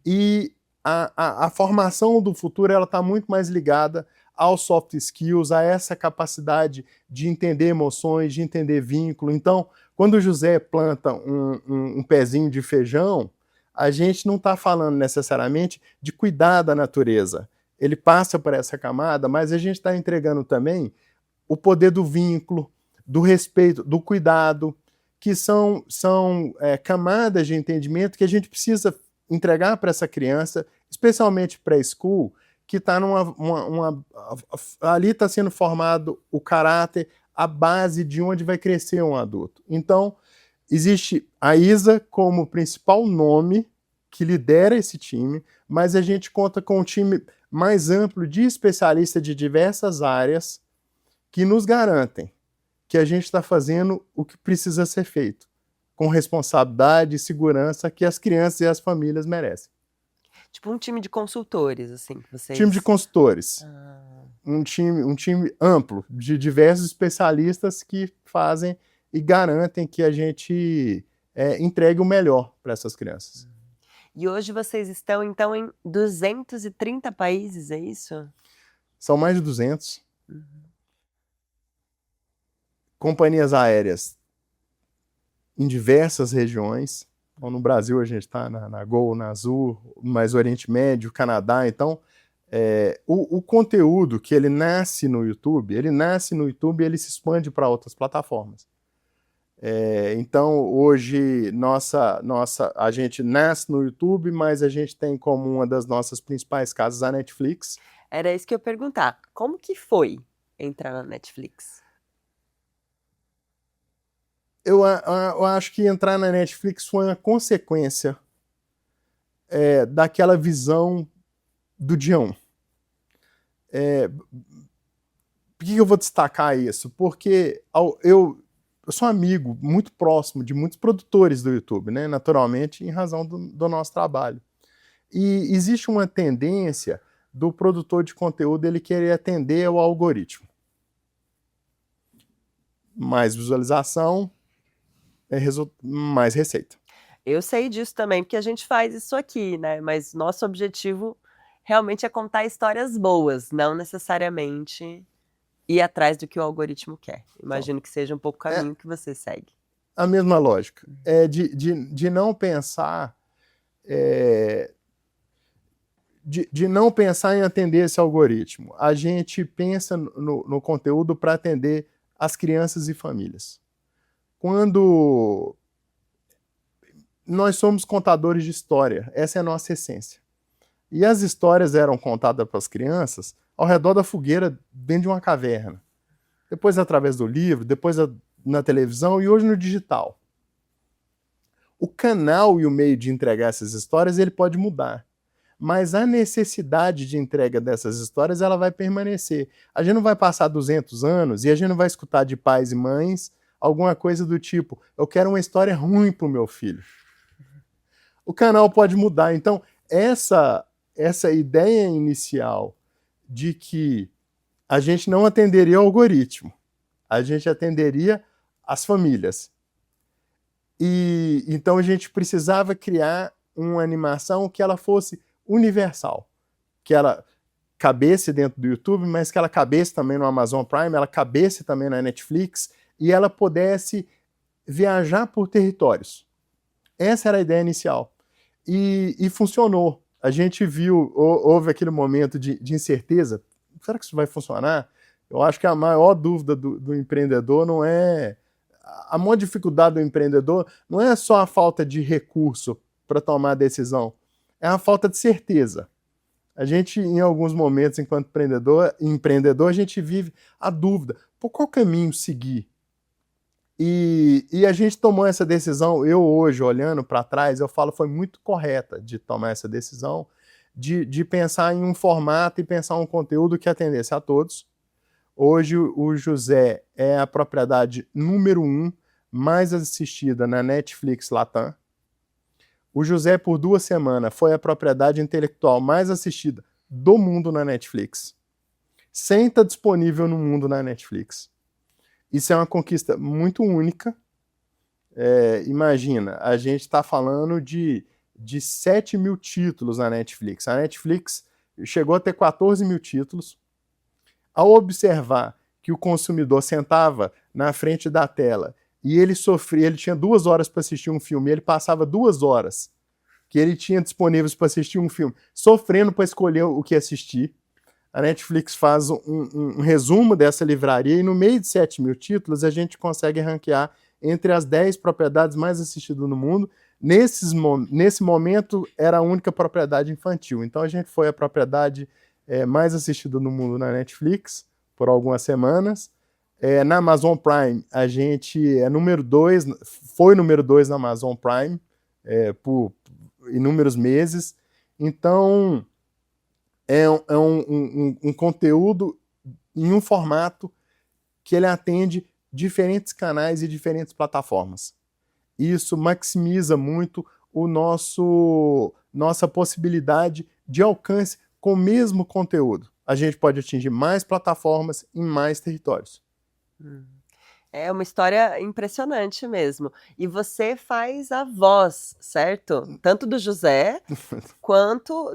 e a formação do futuro está muito mais ligada aos soft skills, a essa capacidade de entender emoções, de entender vínculo. Então, quando o José planta um pezinho de feijão, a gente não está falando necessariamente de cuidar da natureza. Ele passa por essa camada, mas a gente está entregando também o poder do vínculo, do respeito, do cuidado, que são camadas de entendimento que a gente precisa entregar para essa criança, especialmente pré-school, que está ali está sendo formado o caráter, a base de onde vai crescer um adulto. Então, existe a Isa como principal nome que lidera esse time, mas a gente conta com um time mais amplo de especialistas de diversas áreas que nos garantem que a gente está fazendo o que precisa ser feito, com responsabilidade e segurança que as crianças e as famílias merecem. Tipo um time de consultores, assim, que vocês... Time de consultores. Um time amplo, de diversos especialistas que fazem e garantem que a gente entregue o melhor para essas crianças. E hoje vocês estão, então, em 230 países, é isso? São mais de 200. companhias aéreas em diversas regiões. Então, no Brasil a gente está na Gol, na Azul, mais Oriente Médio, Canadá. Então, o conteúdo que ele nasce no YouTube e ele se expande para outras plataformas. Então, hoje, a gente nasce no YouTube, mas a gente tem como uma das nossas principais casas a Netflix. Era isso que eu ia perguntar. Como que foi entrar na Netflix? Eu acho que entrar na Netflix foi uma consequência daquela visão do dia 1. Por que eu vou destacar isso? Porque eu sou amigo muito próximo de muitos produtores do YouTube, né? Naturalmente, em razão do nosso trabalho. E existe uma tendência do produtor de conteúdo ele querer atender ao algoritmo. Mais visualização, mais receita. Eu sei disso também, porque a gente faz isso aqui, né? Mas nosso objetivo realmente é contar histórias boas, não necessariamente ir atrás do que o algoritmo quer. Imagino que seja um pouco o caminho que você segue. A mesma lógica. De não pensar... De não pensar em atender esse algoritmo. A gente pensa no conteúdo para atender as crianças e famílias. Quando nós somos contadores de história, essa é a nossa essência. E as histórias eram contadas para as crianças ao redor da fogueira, dentro de uma caverna. Depois através do livro, depois na televisão e hoje no digital. O canal e o meio de entregar essas histórias ele pode mudar. Mas a necessidade de entrega dessas histórias ela vai permanecer. A gente não vai passar 200 anos e a gente não vai escutar de pais e mães alguma coisa do tipo, eu quero uma história ruim para o meu filho. O canal pode mudar. Então, essa ideia inicial de que a gente não atenderia o algoritmo, a gente atenderia as famílias. E então a gente precisava criar uma animação que ela fosse universal, que ela cabesse dentro do YouTube, mas que ela cabesse também no Amazon Prime, ela cabesse também na Netflix e ela pudesse viajar por territórios. Essa era a ideia inicial. E funcionou. A gente viu, houve aquele momento de incerteza. Será que isso vai funcionar? Eu acho que a maior dúvida do empreendedor não é... A maior dificuldade do empreendedor não é só a falta de recurso para tomar a decisão, é a falta de certeza. A gente, em alguns momentos, enquanto empreendedor, a gente vive a dúvida, por qual caminho seguir? E a gente tomou essa decisão, eu hoje, olhando para trás, eu falo, foi muito correta de tomar essa decisão, de pensar em um formato e pensar um conteúdo que atendesse a todos. Hoje o José é a propriedade número 1 mais assistida na Netflix Latam. O José, por 2 semanas, foi a propriedade intelectual mais assistida do mundo na Netflix, sem estar disponível no mundo na Netflix. Isso é uma conquista muito única. Imagina, a gente está falando de 7 mil títulos na Netflix. A Netflix chegou a ter 14 mil títulos. Ao observar que o consumidor sentava na frente da tela e ele sofria, ele tinha 2 horas para assistir um filme, ele passava 2 horas que ele tinha disponíveis para assistir um filme, sofrendo para escolher o que assistir. A Netflix faz um resumo dessa livraria e no meio de 7 mil títulos a gente consegue ranquear entre as 10 propriedades mais assistidas no mundo. Nesse momento era a única propriedade infantil, então a gente foi a propriedade mais assistida no mundo na Netflix por algumas semanas. Na Amazon Prime a gente foi número 2 na Amazon Prime por inúmeros meses. Então é um conteúdo em um formato que ele atende diferentes canais e diferentes plataformas. Isso maximiza muito nossa possibilidade de alcance com o mesmo conteúdo. A gente pode atingir mais plataformas em mais territórios. É uma história impressionante mesmo. E você faz a voz, certo? Tanto do José, quanto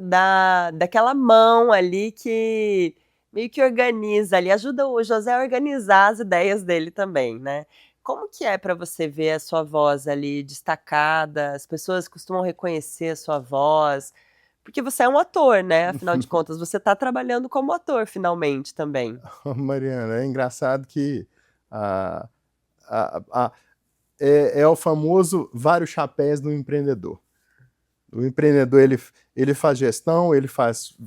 daquela mão ali que meio que organiza ali, ajuda o José a organizar as ideias dele também, né. Como que é para você ver a sua voz ali destacada? As pessoas costumam reconhecer a sua voz? Porque você é um ator, né, afinal de contas, você está trabalhando como ator finalmente também. Mariana, é engraçado que a, a, é o famoso vários chapéus do empreendedor. O empreendedor ele faz gestão, ele faz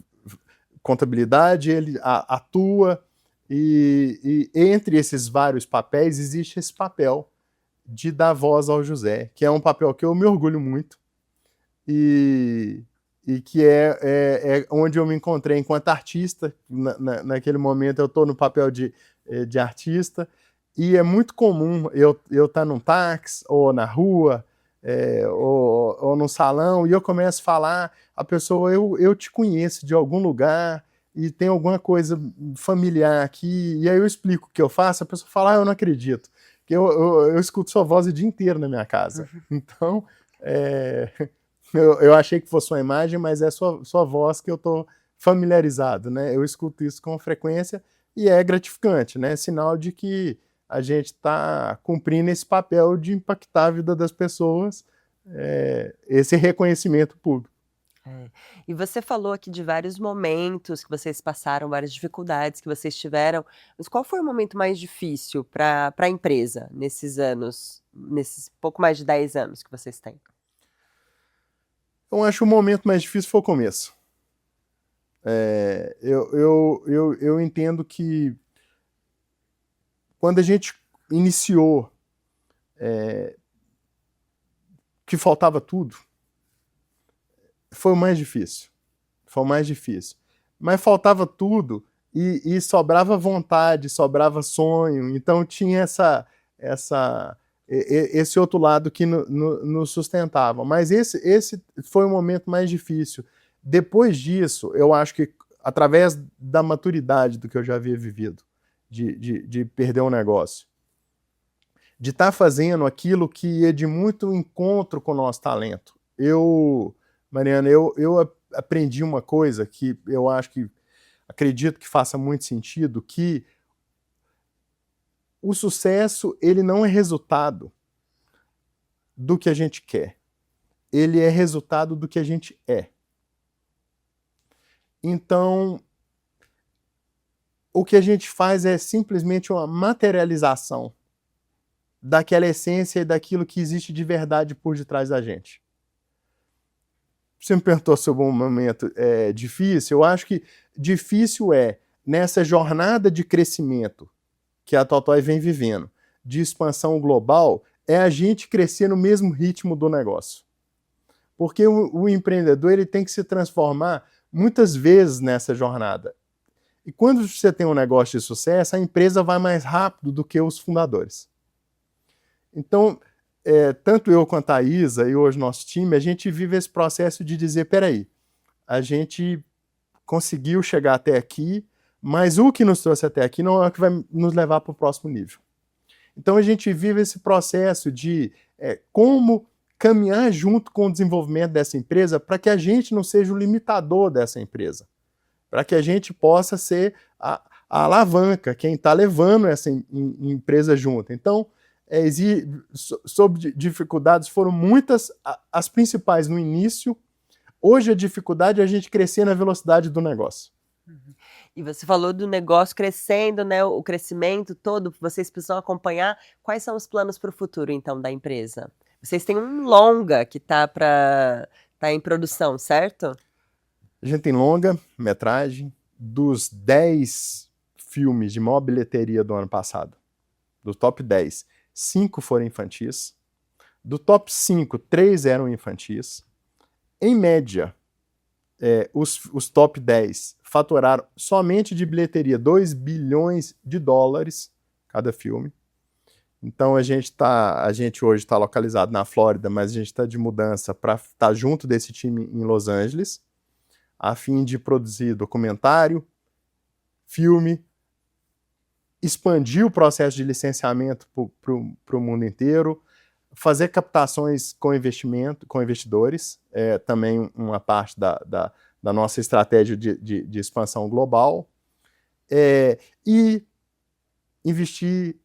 contabilidade, ele atua, e entre esses vários papéis existe esse papel de dar voz ao José, que é um papel que eu me orgulho muito e, e que é onde eu me encontrei enquanto artista. Naquele momento eu estou no papel de artista, e é muito comum eu estar num táxi ou na rua, ou num salão, e eu começo a falar, a pessoa, eu te conheço de algum lugar, e tem alguma coisa familiar aqui, e aí eu explico o que eu faço, a pessoa fala, eu não acredito, que eu escuto sua voz o dia inteiro na minha casa. Então, eu achei que fosse uma imagem, mas é sua voz que eu estou familiarizado, né? Eu escuto isso com frequência e é gratificante, né? É sinal de que a gente está cumprindo esse papel de impactar a vida das pessoas, esse reconhecimento público. É. E você falou aqui de vários momentos que vocês passaram, várias dificuldades que vocês tiveram, mas qual foi o momento mais difícil para a empresa nesses anos, nesses pouco mais de 10 anos que vocês têm? Eu acho que o momento mais difícil foi o começo. Eu entendo que quando a gente iniciou, que faltava tudo, foi o mais difícil. Foi o mais difícil. Mas faltava tudo e sobrava vontade, sobrava sonho. Então tinha esse outro lado que nos sustentava. Mas esse foi o momento mais difícil. Depois disso, eu acho que através da maturidade do que eu já havia vivido, de perder um negócio, de estar fazendo aquilo que ia de muito encontro com o nosso talento. Mariana, eu aprendi uma coisa que eu acredito que faça muito sentido, que o sucesso, ele não é resultado do que a gente quer. Ele é resultado do que a gente é. Então, o que a gente faz é simplesmente uma materialização daquela essência e daquilo que existe de verdade por detrás da gente. Você me perguntou sobre um momento difícil. Eu acho que difícil nessa jornada de crescimento que a Totós vem vivendo, de expansão global, é a gente crescer no mesmo ritmo do negócio. Porque o empreendedor ele tem que se transformar muitas vezes nessa jornada. E quando você tem um negócio de sucesso, a empresa vai mais rápido do que os fundadores. Então, tanto eu quanto a Isa e hoje nosso time, a gente vive esse processo de dizer, peraí, a gente conseguiu chegar até aqui, mas o que nos trouxe até aqui não é o que vai nos levar para o próximo nível. Então a gente vive esse processo de como caminhar junto com o desenvolvimento dessa empresa para que a gente não seja o limitador dessa empresa, para que a gente possa ser a alavanca, quem está levando essa empresa junto. Então, sobre dificuldades, foram muitas, as principais no início. Hoje a dificuldade é a gente crescer na velocidade do negócio. E você falou do negócio crescendo, né, o crescimento todo, vocês precisam acompanhar. Quais são os planos para o futuro, então, da empresa? Vocês têm um longa que está em produção, certo? A gente tem longa-metragem dos 10 filmes de maior bilheteria do ano passado. Do top 10, 5 foram infantis. Do top 5, 3 eram infantis. Em média, os top 10 faturaram somente de bilheteria 2 bilhões de dólares cada filme. Então a gente hoje está localizado na Flórida, mas a gente está de mudança para estar junto desse time em Los Angeles, a fim de produzir documentário, filme, expandir o processo de licenciamento para o mundo inteiro, fazer captações com investidores, também uma parte da nossa estratégia de expansão global, E investir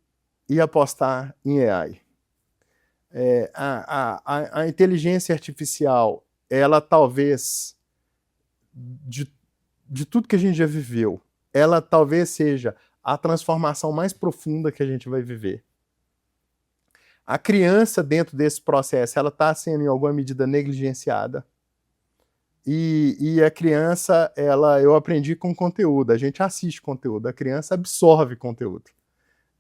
e apostar em AI. A inteligência artificial, ela talvez, de tudo que a gente já viveu, ela talvez seja a transformação mais profunda que a gente vai viver. A criança, dentro desse processo, ela está sendo, em alguma medida, negligenciada. E a criança, eu aprendi com conteúdo, a gente assiste conteúdo, a criança absorve conteúdo.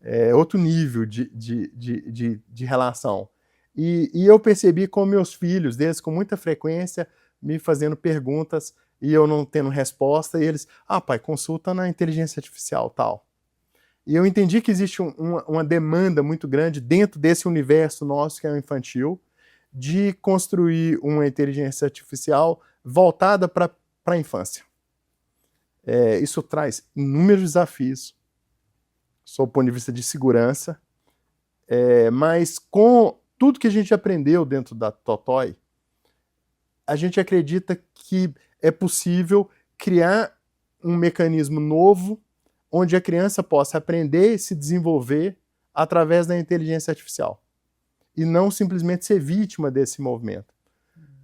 É outro nível de relação. E eu percebi com meus filhos, deles com muita frequência, me fazendo perguntas e eu não tendo resposta, e eles, pai, consulta na inteligência artificial, tal. E eu entendi que existe uma demanda muito grande dentro desse universo nosso, que é o infantil, de construir uma inteligência artificial voltada para a infância. Isso traz inúmeros desafios, sob o ponto de vista de segurança, mas com tudo que a gente aprendeu dentro da Totói, a gente acredita que é possível criar um mecanismo novo onde a criança possa aprender e se desenvolver através da inteligência artificial e não simplesmente ser vítima desse movimento.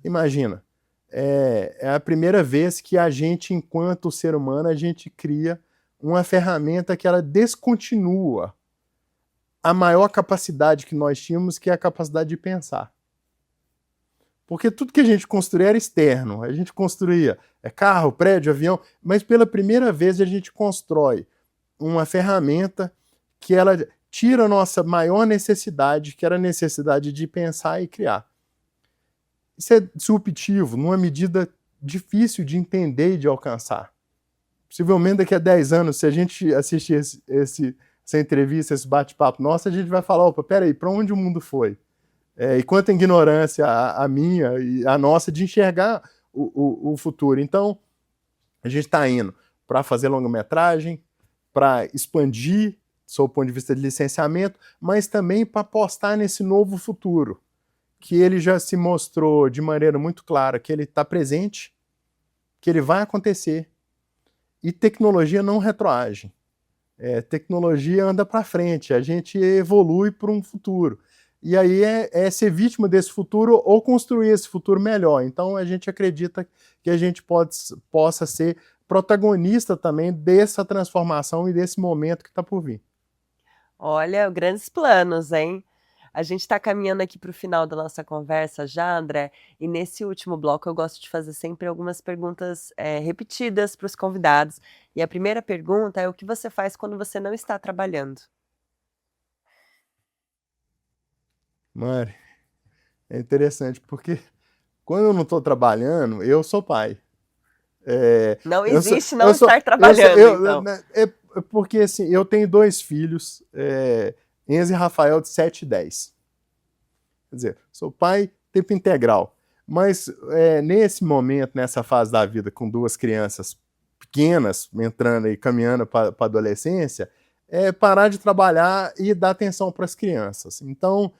Imagina, é a primeira vez que a gente, enquanto ser humano, a gente cria uma ferramenta que ela descontinua a maior capacidade que nós tínhamos, que é a capacidade de pensar. Porque tudo que a gente construía era externo. A gente construía carro, prédio, avião, mas pela primeira vez a gente constrói uma ferramenta que ela tira a nossa maior necessidade, que era a necessidade de pensar e criar. Isso é disruptivo, numa medida difícil de entender e de alcançar. Possivelmente daqui a 10 anos, se a gente assistir essa entrevista, esse bate-papo nosso, a gente vai falar, opa, peraí, para onde o mundo foi? E quanta ignorância a minha e a nossa de enxergar o futuro. Então, a gente está indo para fazer longa-metragem, para expandir, sob o ponto de vista de licenciamento, mas também para apostar nesse novo futuro, que ele já se mostrou de maneira muito clara, que ele está presente, que ele vai acontecer, e tecnologia não retroage. Tecnologia anda para frente, a gente evolui para um futuro. E aí é ser vítima desse futuro ou construir esse futuro melhor. Então a gente acredita que a gente possa ser protagonista também dessa transformação e desse momento que está por vir. Olha, grandes planos, hein? A gente está caminhando aqui para o final da nossa conversa já, André, e nesse último bloco eu gosto de fazer sempre algumas perguntas repetidas para os convidados. E a primeira pergunta é: o que você faz quando você não está trabalhando? Mari, é interessante, porque quando eu não estou trabalhando, eu sou pai. Não existe não estar trabalhando, então. Porque assim, eu tenho 2 filhos, Enzo e Rafael, de 7 e 10. Quer dizer, sou pai tempo integral. Mas nesse momento, nessa fase da vida, com 2 crianças pequenas, entrando e caminhando para a adolescência, parar de trabalhar e dar atenção para as crianças. Então,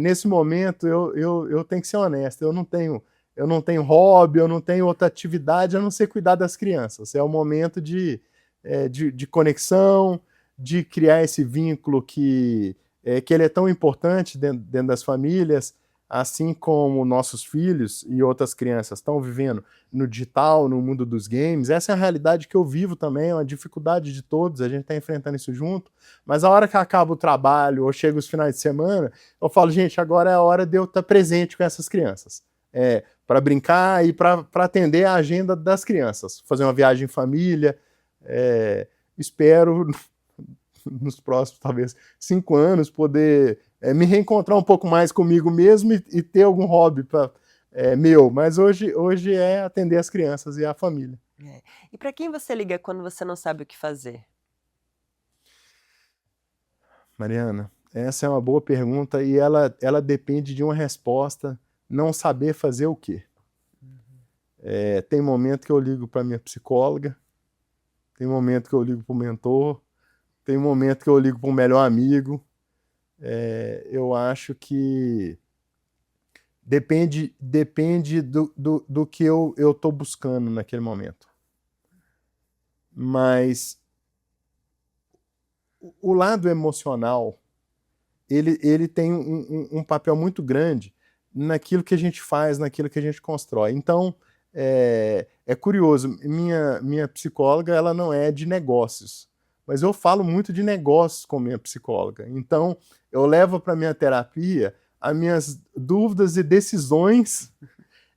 nesse momento, eu tenho que ser honesto, eu não tenho hobby, eu não tenho outra atividade a não ser cuidar das crianças. É o momento de conexão, de criar esse vínculo que ele é tão importante dentro das famílias, assim como nossos filhos e outras crianças estão vivendo no digital, no mundo dos games. Essa é a realidade que eu vivo também, é uma dificuldade de todos, a gente está enfrentando isso junto, mas a hora que acaba o trabalho ou chega os finais de semana, eu falo, gente, agora é a hora de eu estar presente com essas crianças, para brincar e para atender a agenda das crianças, fazer uma viagem em família. Espero nos próximos, talvez, 5 anos, poder me reencontrar um pouco mais comigo mesmo e ter algum hobby meu. Mas hoje é atender as crianças e a família. E para quem você liga quando você não sabe o que fazer? Mariana, essa é uma boa pergunta e ela depende de uma resposta, não saber fazer o quê. Tem momento que eu ligo para minha psicóloga, tem momento que eu ligo para o mentor, tem momento que eu ligo para o melhor amigo. Eu acho que depende do que eu estou buscando naquele momento. Mas o lado emocional, ele tem um papel muito grande naquilo que a gente faz, naquilo que a gente constrói. Então, é curioso, minha psicóloga, ela não é de negócios, mas eu falo muito de negócios com minha psicóloga. Então, eu levo para minha terapia as minhas dúvidas e decisões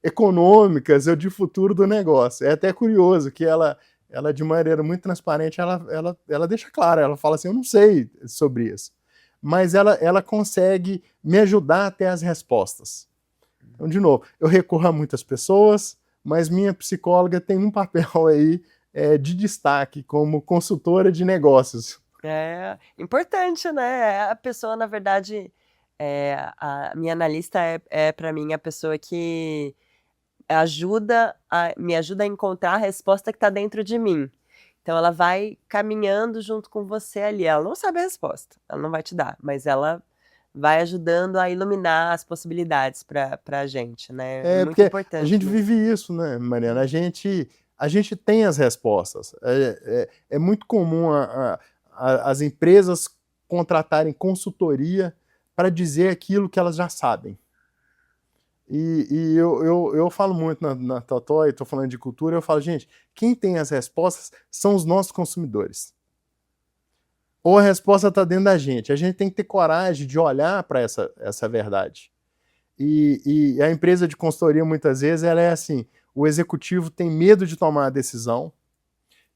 econômicas ou de futuro do negócio. É até curioso que ela de maneira muito transparente, ela deixa claro, ela fala assim, eu não sei sobre isso, mas ela consegue me ajudar a ter as respostas. Então, de novo, eu recorro a muitas pessoas, mas minha psicóloga tem um papel aí de destaque como consultora de negócios. É importante, né? A pessoa, na verdade, a minha analista para mim, a pessoa que me ajuda a encontrar a resposta que está dentro de mim. Então, ela vai caminhando junto com você ali. Ela não sabe a resposta, ela não vai te dar, mas ela vai ajudando a iluminar as possibilidades para a gente, né? É muito Porque importante. a gente vive isso, né, Mariana? A gente tem as respostas. É muito comum as empresas contratarem consultoria para dizer aquilo que elas já sabem. E eu falo muito na Totói, estou falando de cultura, eu falo, gente, quem tem as respostas são os nossos consumidores. Ou a resposta está dentro da gente. A gente tem que ter coragem de olhar para essa verdade. E a empresa de consultoria, muitas vezes, ela é assim, o executivo tem medo de tomar a decisão,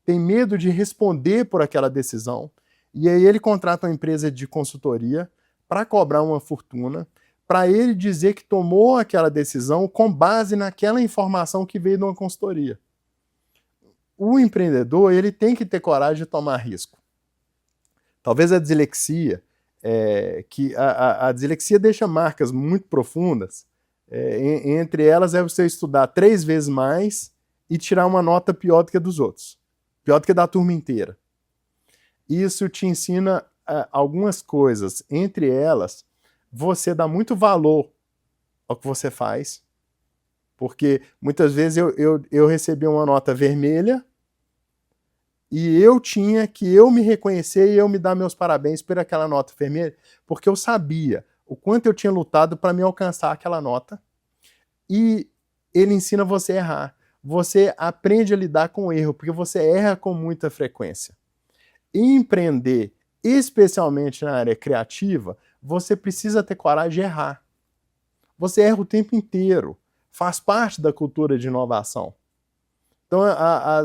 tem medo de responder por aquela decisão, e aí ele contrata uma empresa de consultoria para cobrar uma fortuna, para ele dizer que tomou aquela decisão com base naquela informação que veio de uma consultoria. O empreendedor, ele tem que ter coragem de tomar risco. Talvez a dislexia, que a dislexia deixa marcas muito profundas, entre elas é você estudar 3 vezes mais e tirar uma nota pior do que a dos outros, pior do que a da turma inteira. Isso te ensina algumas coisas, entre elas, você dá muito valor ao que você faz, porque muitas vezes eu recebi uma nota vermelha e eu tinha que me reconhecer e eu me dar meus parabéns por aquela nota vermelha, porque eu sabia o quanto eu tinha lutado para me alcançar aquela nota, e ele ensina você a errar. Você aprende a lidar com o erro, porque você erra com muita frequência. E empreender, especialmente na área criativa, você precisa ter coragem de errar. Você erra o tempo inteiro. Faz parte da cultura de inovação. Então,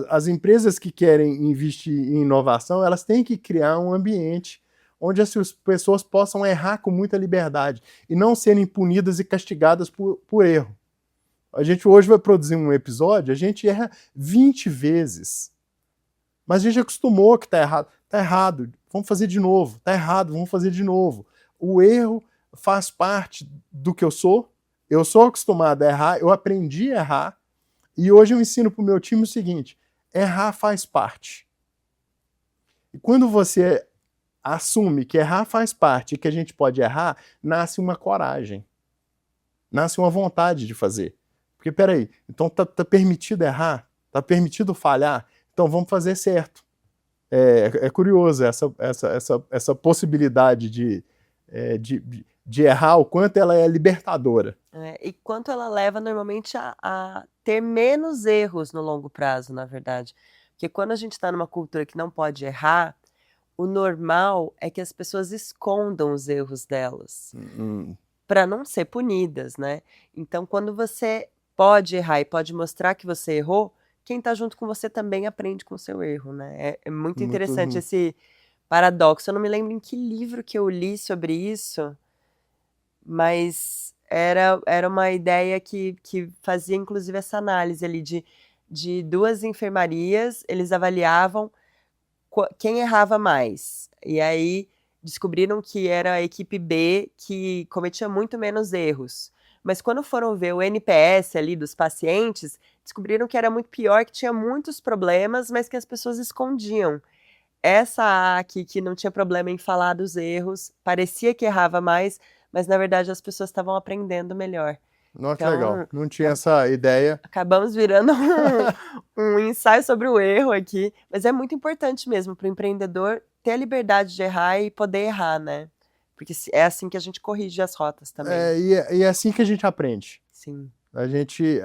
as empresas que querem investir em inovação, elas têm que criar um ambiente onde as pessoas possam errar com muita liberdade e não serem punidas e castigadas por erro. A gente hoje vai produzir um episódio, a gente erra 20 vezes. Mas a gente acostumou que está errado. Está errado, vamos fazer de novo. Está errado, vamos fazer de novo. O erro faz parte do que eu sou. Eu sou acostumado a errar, eu aprendi a errar. E hoje eu ensino para o meu time o seguinte, errar faz parte. E quando você assume que errar faz parte e que a gente pode errar, nasce uma coragem. Nasce uma vontade de fazer. Porque, peraí, então tá permitido errar? Tá permitido falhar? Então vamos fazer certo. É curioso essa possibilidade de errar, o quanto ela é libertadora. E quanto ela leva normalmente a ter menos erros no longo prazo, na verdade. Porque quando a gente está numa cultura que não pode errar, o normal é que as pessoas escondam os erros delas para não ser punidas, né? Então, quando você pode errar e pode mostrar que você errou, quem está junto com você também aprende com o seu erro, né? É muito interessante esse paradoxo. Eu não me lembro em que livro que eu li sobre isso, mas era uma ideia que fazia, inclusive, essa análise ali de 2 enfermarias, eles avaliavam quem errava mais. E aí descobriram que era a equipe B que cometia muito menos erros. Mas quando foram ver o NPS ali dos pacientes, descobriram que era muito pior, que tinha muitos problemas, mas que as pessoas escondiam. Essa aqui, que não tinha problema em falar dos erros, parecia que errava mais, mas na verdade as pessoas estavam aprendendo melhor. Nossa, que legal. Não tinha essa ideia. Acabamos virando um ensaio sobre o erro aqui, mas é muito importante mesmo para o empreendedor ter a liberdade de errar e poder errar, né? Porque é assim que a gente corrige as rotas também. E é assim que a gente aprende. Sim. A gente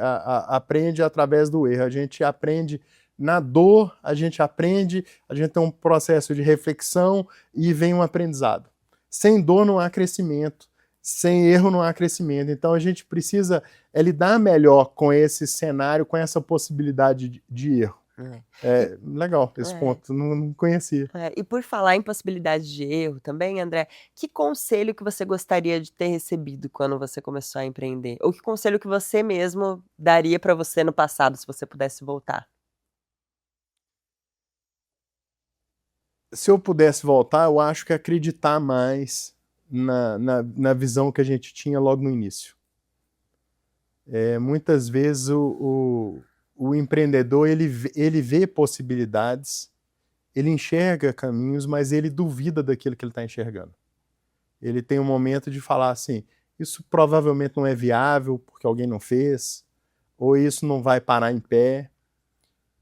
aprende através do erro, a gente aprende na dor, a gente tem um processo de reflexão e vem um aprendizado. Sem dor não há crescimento, sem erro não há crescimento. Então a gente precisa lidar melhor com esse cenário, com essa possibilidade de erro. Legal, esse ponto, não conhecia. E por falar em possibilidade de erro também, André, que conselho que você gostaria de ter recebido quando você começou a empreender? Ou que conselho que você mesmo daria para você no passado, se você pudesse voltar? Se eu pudesse voltar, eu acho que acreditar mais na visão que a gente tinha logo no início. Muitas vezes o empreendedor ele vê possibilidades, ele enxerga caminhos, mas ele duvida daquilo que ele está enxergando. Ele tem um momento de falar assim, isso provavelmente não é viável porque alguém não fez, ou isso não vai parar em pé.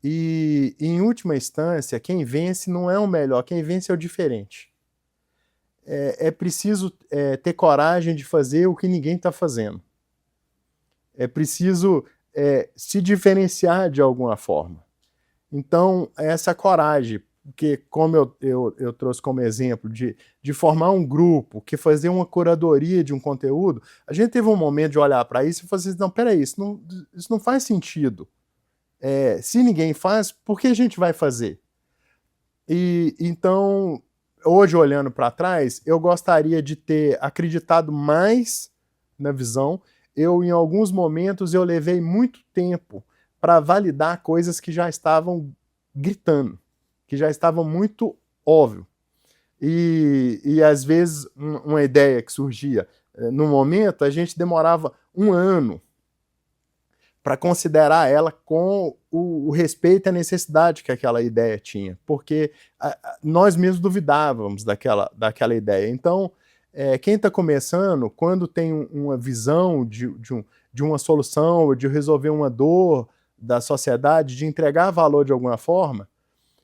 E, em última instância, quem vence não é o melhor, quem vence é o diferente. É preciso ter coragem de fazer o que ninguém está fazendo. É preciso se diferenciar de alguma forma. Então, essa coragem, porque como eu trouxe como exemplo de formar um grupo, que fazer uma curadoria de um conteúdo, a gente teve um momento de olhar para isso e falar assim, não, peraí, isso não faz sentido. Se ninguém faz, por que a gente vai fazer? E então, hoje olhando para trás, eu gostaria de ter acreditado mais na visão. Em alguns momentos, eu levei muito tempo para validar coisas que já estavam gritando, que já estavam muito óbvio. E às vezes, uma ideia que surgia no momento, a gente demorava um ano para considerar ela com o respeito e a necessidade que aquela ideia tinha, porque nós mesmos duvidávamos daquela ideia. Então, quem está começando, quando tem uma visão de uma solução, de resolver uma dor da sociedade, de entregar valor de alguma forma,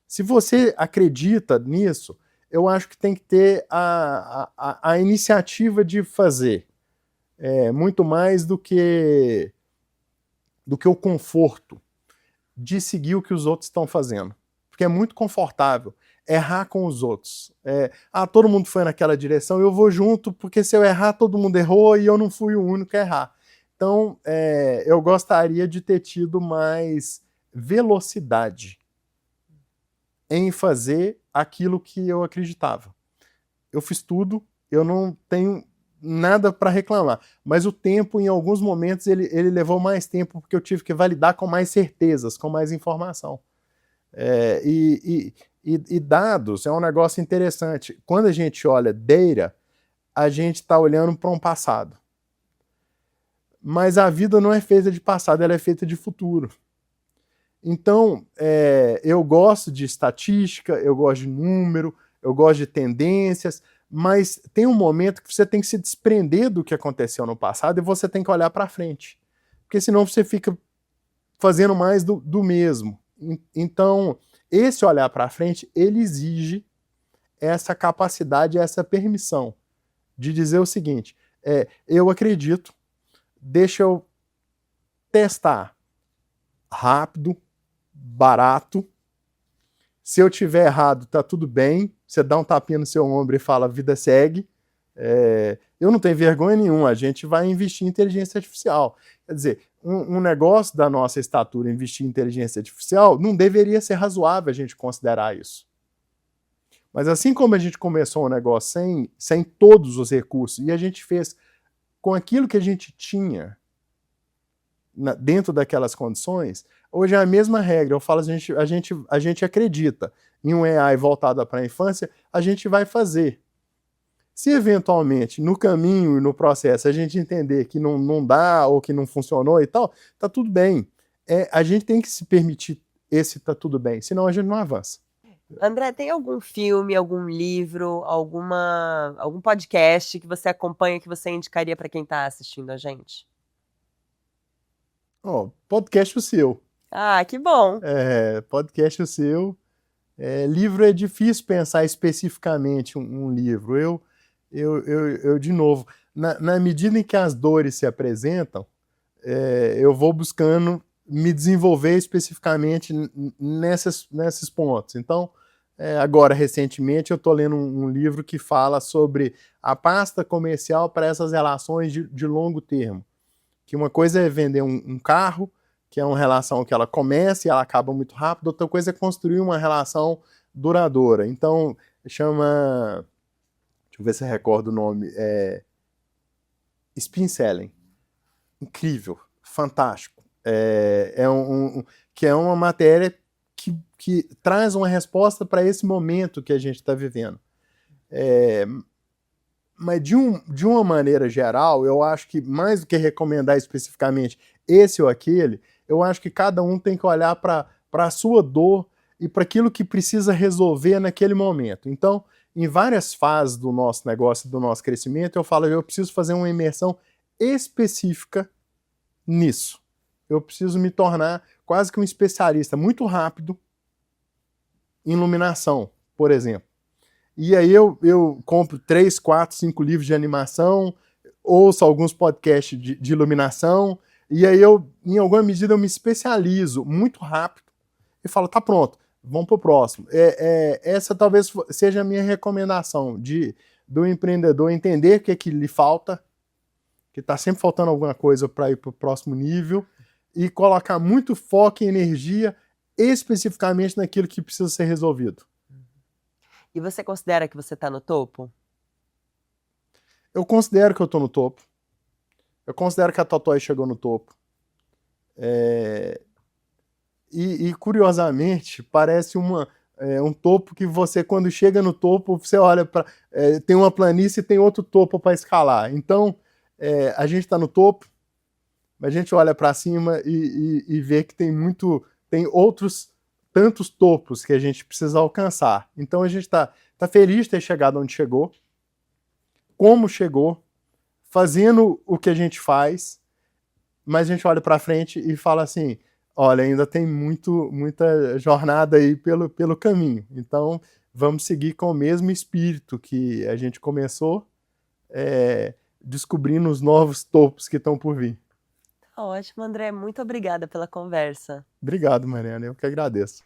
se você acredita nisso, eu acho que tem que ter a iniciativa de fazer, muito mais do que o conforto de seguir o que os outros estão fazendo. Porque é muito confortável errar com os outros. Todo mundo foi naquela direção, eu vou junto, porque se eu errar, todo mundo errou e eu não fui o único a errar. Então, eu gostaria de ter tido mais velocidade em fazer aquilo que eu acreditava. Eu fiz tudo, eu não tenho nada para reclamar, mas o tempo, em alguns momentos, ele levou mais tempo, porque eu tive que validar com mais certezas, com mais informação. E dados é um negócio interessante. Quando a gente olha data, a gente está olhando para um passado. Mas a vida não é feita de passado, ela é feita de futuro. Então, eu gosto de estatística, eu gosto de número, eu gosto de tendências, mas tem um momento que você tem que se desprender do que aconteceu no passado e você tem que olhar para frente. Porque senão você fica fazendo mais do mesmo. Então, esse olhar para frente, ele exige essa capacidade, essa permissão de dizer o seguinte, eu acredito, deixa eu testar rápido, barato. Se eu tiver errado, tá tudo bem. Você dá um tapinha no seu ombro e fala, vida segue. Eu não tenho vergonha nenhuma, a gente vai investir em inteligência artificial. Quer dizer, um negócio da nossa estatura, investir em inteligência artificial, não deveria ser razoável a gente considerar isso. Mas assim como a gente começou um negócio sem todos os recursos, e a gente fez com aquilo que a gente tinha dentro daquelas condições, hoje é a mesma regra. Eu falo, a gente acredita em um AI voltado para a infância, a gente vai fazer. Se eventualmente, no caminho e no processo, a gente entender que não dá ou que não funcionou e tal, tá tudo bem. A gente tem que se permitir tá tudo bem, senão a gente não avança. André, tem algum filme, algum livro, algum podcast que você acompanha que você indicaria para quem está assistindo a gente? Podcast o seu. Ah, que bom! Podcast o seu. Livro é difícil pensar especificamente um livro. De novo, na medida em que as dores se apresentam, eu vou buscando me desenvolver especificamente nesses pontos. Então, agora, recentemente, eu estou lendo um livro que fala sobre a pasta comercial para essas relações de longo termo. Que uma coisa é vender um carro, que é uma relação que ela começa e ela acaba muito rápido, outra coisa é construir uma relação duradoura. Então, chama... Deixa eu ver se eu recordo o nome. Spin Selling. Incrível, fantástico. Que é uma matéria que traz uma resposta para esse momento que a gente está vivendo. Mas de uma maneira geral, eu acho que mais do que recomendar especificamente esse ou aquele, eu acho que cada um tem que olhar para a sua dor e para aquilo que precisa resolver naquele momento. Então, em várias fases do nosso negócio, do nosso crescimento, eu falo, eu preciso fazer uma imersão específica nisso. Eu preciso me tornar quase que um especialista muito rápido em iluminação, por exemplo. E aí eu compro 3, 4, 5 livros de animação, ouço alguns podcasts de iluminação, e aí em alguma medida, eu me especializo muito rápido e falo, tá pronto, vamos pro próximo. Essa talvez seja a minha recomendação do empreendedor entender o que lhe falta, que está sempre faltando alguma coisa para ir para o próximo nível, e colocar muito foco e energia especificamente naquilo que precisa ser resolvido. E você considera que você está no topo? Eu considero que eu estou no topo. Eu considero que a Totós chegou no topo. E curiosamente, parece um topo que você, quando chega no topo, você olha para... tem uma planície e tem outro topo para escalar. Então, a gente está no topo, a gente olha para cima e vê que tem outros tantos topos que a gente precisa alcançar. Então a gente está feliz de ter chegado onde chegou, como chegou, fazendo o que a gente faz, mas a gente olha para frente e fala assim, olha, ainda tem muita jornada aí pelo caminho. Então vamos seguir com o mesmo espírito que a gente começou, descobrindo os novos topos que estão por vir. Ótimo, André. Muito obrigada pela conversa. Obrigado, Mariana. Eu que agradeço.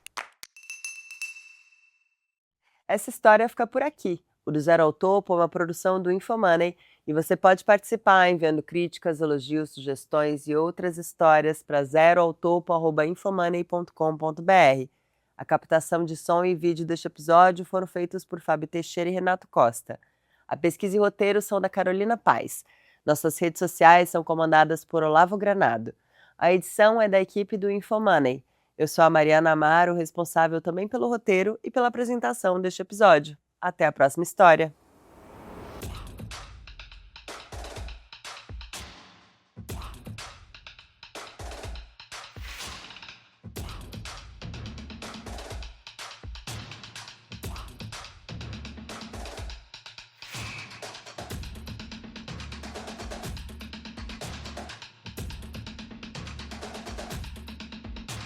Essa história fica por aqui. O Do Zero ao Topo é uma produção do InfoMoney e você pode participar enviando críticas, elogios, sugestões e outras histórias para zeroautopo@infomoney.com.br. A captação de som e vídeo deste episódio foram feitos por Fábio Teixeira e Renato Costa. A pesquisa e roteiro são da Carolina Paes. Nossas redes sociais são comandadas por Olavo Granado. A edição é da equipe do InfoMoney. Eu sou a Mariana Amaro, responsável também pelo roteiro e pela apresentação deste episódio. Até a próxima história!